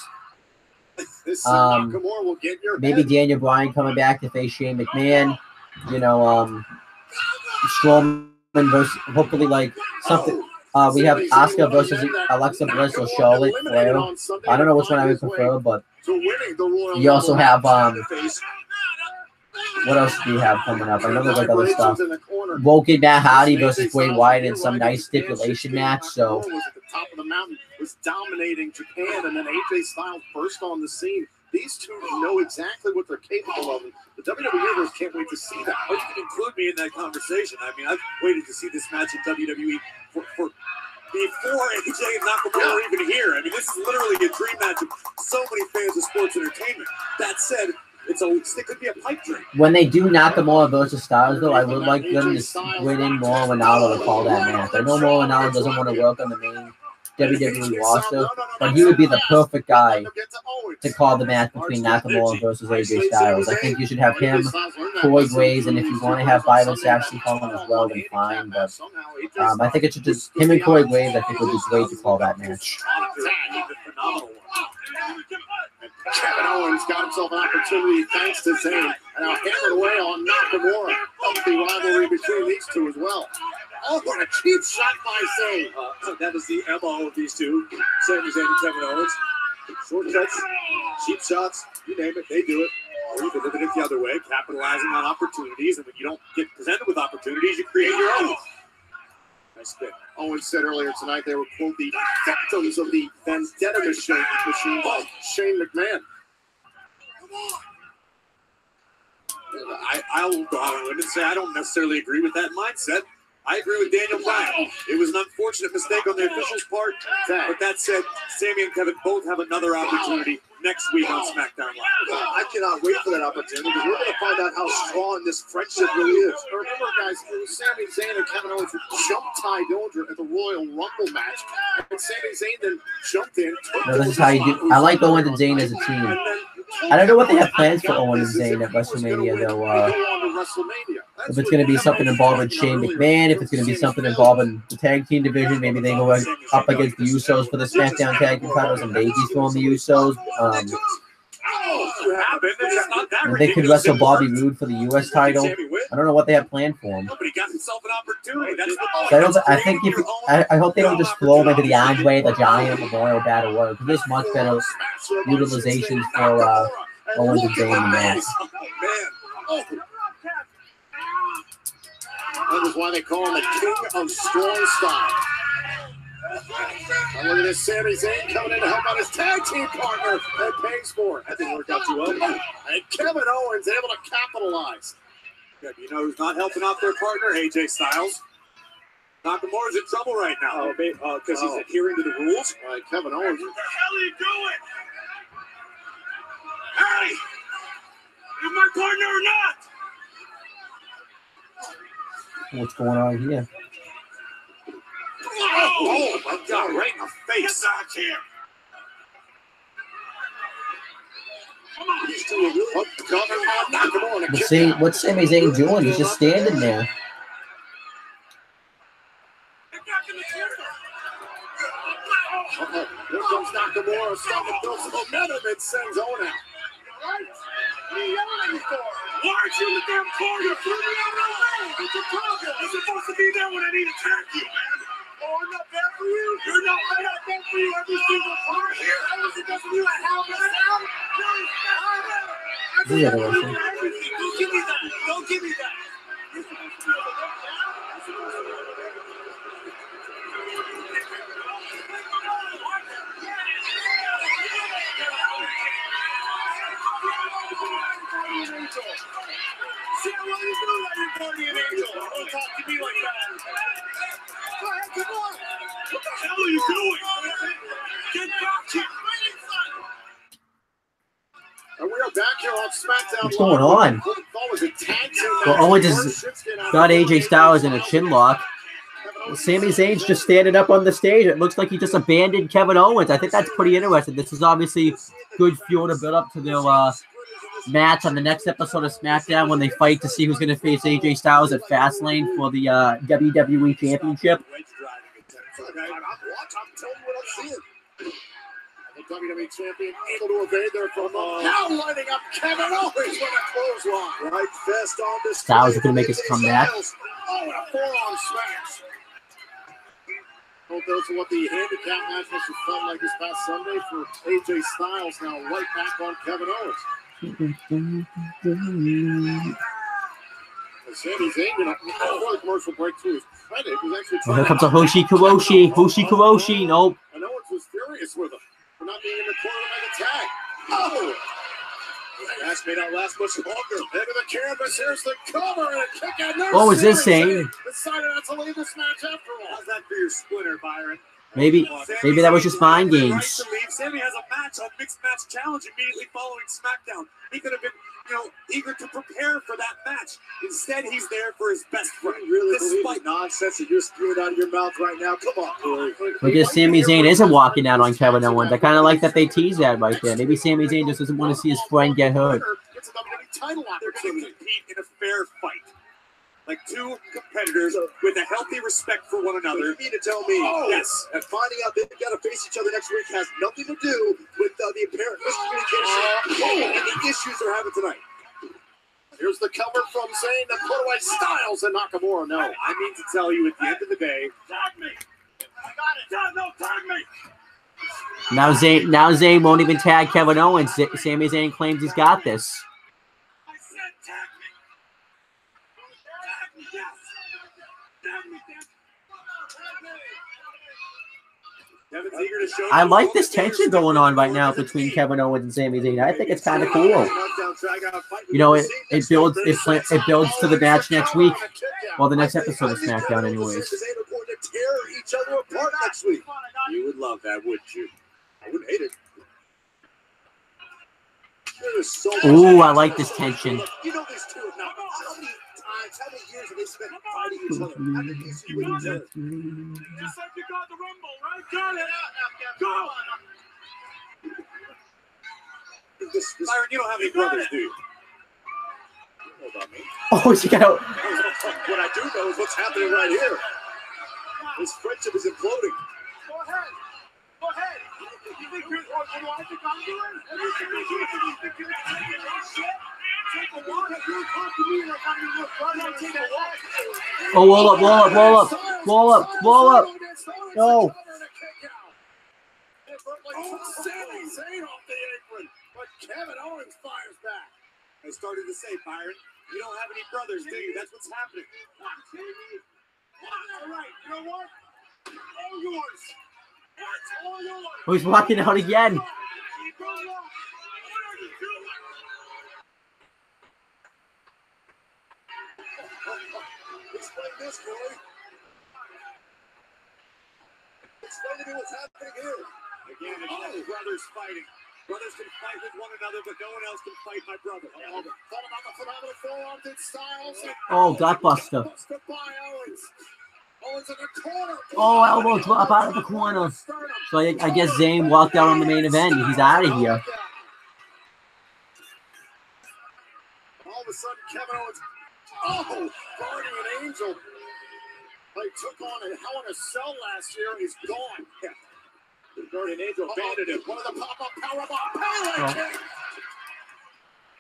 Maybe Daniel Bryan coming back to face Shane McMahon. You know, Strowman versus hopefully like something. We have Asuka versus Alexa Bliss or Charlotte Flair. I don't know which one I would prefer, but you also have what else do you have coming up? I know there's like other stuff. Woken Matt Hardy versus Bray Wyatt in some nice stipulation match. So top of the mountain was dominating Japan, and then AJ Styles burst on the scene. These two know exactly what they're capable of. The WWE Universe can't wait to see that. You can include me in that conversation. I mean, I've waited to see this match in WWE for before AJ and Nakamura were even here. I mean, this is literally a dream match of so many fans of sports entertainment. That said, it could be a pipe dream. When they do Nakamura versus Styles, though, I would like them to bring in Mauro Ranallo to call that match. I know Mauro Ranallo doesn't want to work on the main WWE roster, but he would be the perfect guy to call the match between Nakamura versus AJ Styles. I think you should have him, Corey Graves, and if you want to have Byron Saxton call him as well, then fine. But I think it should just him and Corey Graves. I think would be great to call that match. Kevin Owens got himself an opportunity thanks to Zayn, and now hammered away on Nakamura. Healthy rivalry between these two as well. Oh, what a cheap shot by Zayn. That is the MO of these two. Sami Zayn and Kevin Owens. Shortcuts, cheap shots, you name it, they do it. Or you can look at it the other way, capitalizing on opportunities, and when you don't get presented with opportunities, you create your own. Nice spin. Owens said earlier tonight they were, quote, the victims of the vendetta machine by Shane McMahon. I'll go out on a limb and say I don't necessarily agree with that mindset. I agree with Daniel Bryan. It was an unfortunate mistake on the officials' part. But that said, Sami and Kevin both have another opportunity next week on Smackdown Live. I cannot wait for that opportunity because we're going to find out how strong this friendship really is. Remember, guys, it was Sami Zayn and Kevin Owens who jumped Ty Dillinger at the Royal Rumble match. And Sami Zayn then jumped in. No, this is how you do. I like Owen and Zayn as a team. I don't know what they have plans for Owen and Zayn at WrestleMania, though. If it's going to be something involving Shane McMahon, if it's going to be something involving the tag team division, maybe they go up against the Usos for the SmackDown tag team titles and maybe throw in the Usos. And they could wrestle Bobby Roode for the U.S. title. I don't know what they have planned for him. I hope they don't just throw him into the Andre the Giant Memorial Battle Royal, because there's much better utilizations for Owens and Zayn than that. That is why they call him the King of Strong Style. Now look at this, Sami Zayn coming in to help out his tag team partner and pays for it. That didn't work out too well. And Kevin Owens able to capitalize. Good. You know who's not helping out their partner? AJ Styles. Nakamura's in trouble right now because he's adhering to the rules. All right, Kevin Owens. What the hell are you doing? Hey! You my partner or not? What's going on here? Oh my God, right in the face. Get back here. Come on. These two are really Nakamura. What's Sami Zayn doing? He's just standing there. Here comes Nakamura, starting to build some momentum, and sends Owen out. What are you yelling for? Why aren't you in the damn corner? Threw me out of the way. What you talking? I'm supposed to be there when I need to attack you, man. Oh, I'm not there for you? I'm not there for you every single part here. I wasn't there for you at half an hour. No, I'm there for you everything. Don't give me that. Don't give me that. See, I want you to know that you're guardian angel. Don't talk to me like that. Go ahead, come on. What the hell are you doing? And we are back here on SmackDown. What's going on? Well, Owens has got AJ Styles in a chin lock. Sami Zayn's just standing up on the stage. It looks like he just abandoned Kevin Owens. I think that's pretty interesting. This is obviously good fuel to build up to their match on the next episode of SmackDown when they fight to see who's going to face AJ Styles at Fastlane for the WWE Championship. The WWE champion able to evade there from now lighting up Kevin Owens with a clothesline. Right fist on this. Styles is going to make his comeback. Oh, and a forearm smash. Well, those are what the handicap match must have felt like this past Sunday for AJ Styles. Now right back on Kevin Owens. Sami Zayn, before the commercial break to his credit, was actually Oh, here comes a Hoshi Kuroshi. Nope. And Owens was furious with him for not being in the corner to make a tag. Oh! The match may not last much longer. Into the canvas, here's the cover and a kick out. What was this saying? Decided not to leave this match after all. How's that for your splinter, Byron? Maybe that was just mind games. Sami has a match on Mixed Match Challenge immediately following SmackDown. He could have been, eager to prepare for that match. Instead, he's there for his best friend. You really believe the nonsense that you're spewing out of your mouth right now? Come on, Corey. Look at Sami Zayn isn't walking out on Kevin Owens. I kind of like that they tease that right there. Maybe Sami Zayn just doesn't want to see his friend get hurt. It's a WWE title They're opportunity. going to compete in a fair fight. Like two competitors with a healthy respect for one another. You mean to tell me that finding out they've got to face each other next week has nothing to do with the apparent miscommunication and the issues they're having tonight? Here's the cover from Zayn to put away Styles and Nakamura. No, I mean to tell you, at the end of the day, Tag me! I got it! No, tag me! Now Zayn won't even tag Kevin Owens. Sami Zayn claims he's got this. I said tag me! Tag me, yes! Tag me, damn! Kevin's eager to show I like this tension going on right now between Kevin Owens and Sami Zayn. I think it's kind of cool. It builds it builds to the match next week. Well, the next episode of SmackDown, anyways. Tear each other apart next week. You would love that, wouldn't you? I wouldn't hate it. Ooh, I like this tension. You know these two now. How many times, how many years have they spent fighting each other? How did you see what each other? Just like you got the Rumble, right? Got it! Go! Byron, you don't have any brothers, do you? You know about me. Oh, she got out. What I do know is what's happening right here. This friendship is imploding. Go ahead! Go ahead! You think you're, what do I think I'm doing? Everything you think you're taking that shit? Take a walk. You talk to me like I'm your brother. Take a walk. Oh, wall up. No. Sami Zayn off the apron, but Kevin Owens fires back. I started to say, Byron, you don't have any brothers, do you? That's what's happening. All right, you know what? All yours. It's all yours. Oh, he's walking out again. Explain this, Corey. Explain to me what's happening here. Again, it's like brothers fighting. Brothers can fight with one another, but no one else can fight my brother. Thought about the phenomenal forearm did Styles. Oh, Gutbuster. Busted by Owens. Owens in the corner. Oh, elbow drop out of the corner. So I guess Zayn walked out on the main event. He's out of here. All of a sudden, Kevin Owens, guardian angel. They took on a Hell in a Cell last year. He's gone. Yeah. The guardian angel abandoned him. One of the pop-up powerbomb power kick.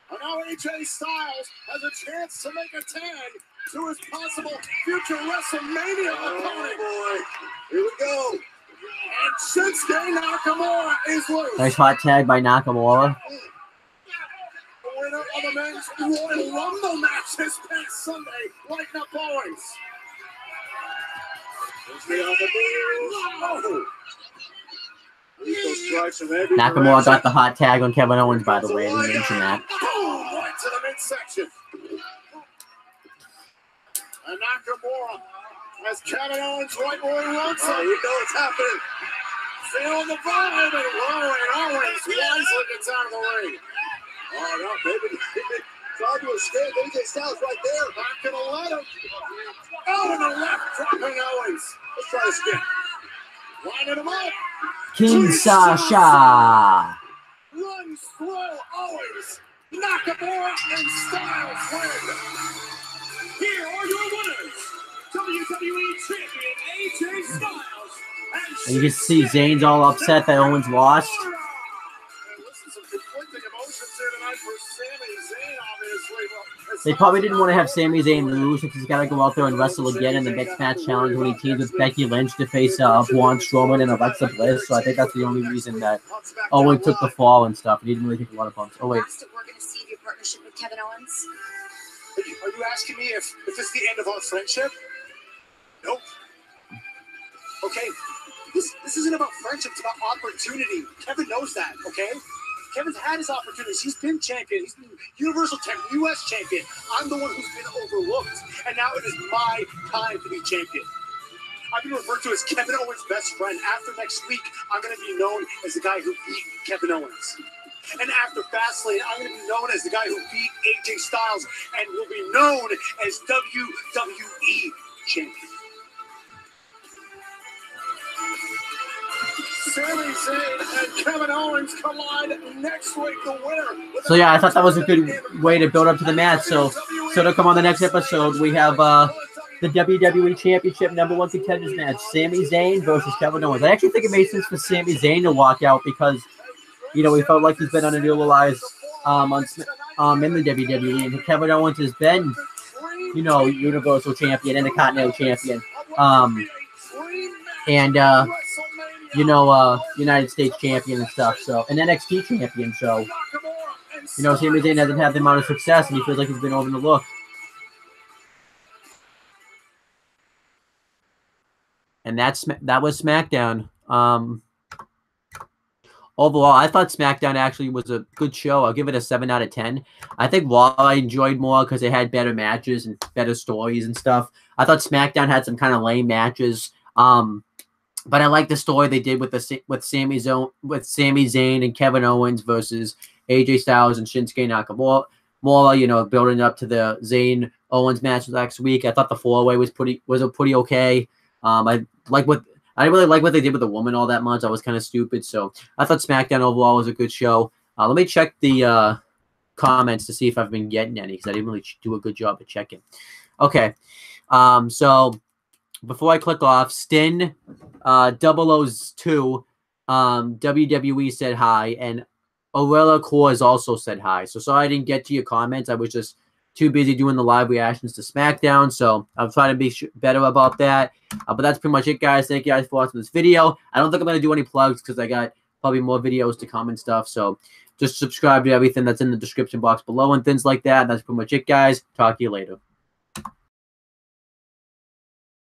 And now AJ Styles has a chance to make a tag to his possible future WrestleMania opponent. Boy, here we go. And Shinsuke Nakamura is loose. Nice hot tag by Nakamura. The winner of the men's Royal Rumble match this past Sunday, lighting up Owens. Nakamura got the hot tag on Kevin Owens, by the way. I didn't mention that. Right to the midsection. And Nakamura has Kevin Owens right where he wants him. You know it's happening. Feeling the vibe and Owens wisely gets out of the ring. on, baby. Trying to escape. AJ Styles right there. Not gonna let him. Oh, and the left dropping Owens. Let's try to skip. Lining him up. King Sasha. Runs through Owens. Nakamura and Styles win. Here are your winners. WWE Champion AJ Styles. And you can see Zayn's all upset that Owens lost. They probably didn't want to have Sami Zayn lose because he's got to go out there and wrestle again in the mixed match challenge when he teams with Becky Lynch to face Braun Strowman and Alexa Bliss. So I think that's the only reason that Owen took the fall and stuff. He didn't really take a lot of bumps. Oh, wait. We're going to see your partnership with Kevin Owens. Are you asking me if this is the end of our friendship? Nope. Okay, this isn't about friendship, it's about opportunity. Kevin knows that, okay? Kevin's had his opportunities. He's been champion. He's been Universal Champion, U.S. Champion. I'm the one who's been overlooked, and now it is my time to be champion. I've been referred to as Kevin Owens' best friend. After next week, I'm going to be known as the guy who beat Kevin Owens. And after Fastlane, I'm going to be known as the guy who beat AJ Styles and will be known as WWE Champion. Sami Zayn and Kevin Owens collide next week. The winner. So yeah, I thought that was a good way to build up to the match. So to come on the next episode, we have the WWE Championship #1 contenders match: Sami Zayn versus Kevin Owens. I actually think it made sense for Sami Zayn to walk out because, you know, we felt like he's been underutilized in the WWE, and Kevin Owens has been, you know, Universal Champion and the Continental Champion, and you know, United States Champion and stuff. So, and NXT Champion. So, you know, Sami Zayn hasn't had the amount of success, and he feels like he's been overlooked. And that was SmackDown. Overall, I thought SmackDown actually was a good show. I'll give it a 7 out of 10. I think Raw I enjoyed more because it had better matches and better stories and stuff. I thought SmackDown had some kind of lame matches. But I like the story they did with Sami Zayn and Kevin Owens versus AJ Styles and Shinsuke Nakamura. You know, building up to the Zayn Owens match next week. I thought the 4-way was pretty okay. I didn't really like what they did with the woman all that much. I was kind of stupid. So I thought SmackDown overall was a good show. Let me check the comments to see if I've been getting any because I didn't really do a good job of checking. Okay, so before I click off, Stin 002 WWE said hi, and Orella Coors also said hi. So sorry I didn't get to your comments. I was just too busy doing the live reactions to SmackDown, so I'm trying to be better about that. But that's pretty much it, guys. Thank you guys for watching this video. I don't think I'm going to do any plugs because I got probably more videos to come and stuff. So just subscribe to everything that's in the description box below and things like that. That's pretty much it, guys. Talk to you later.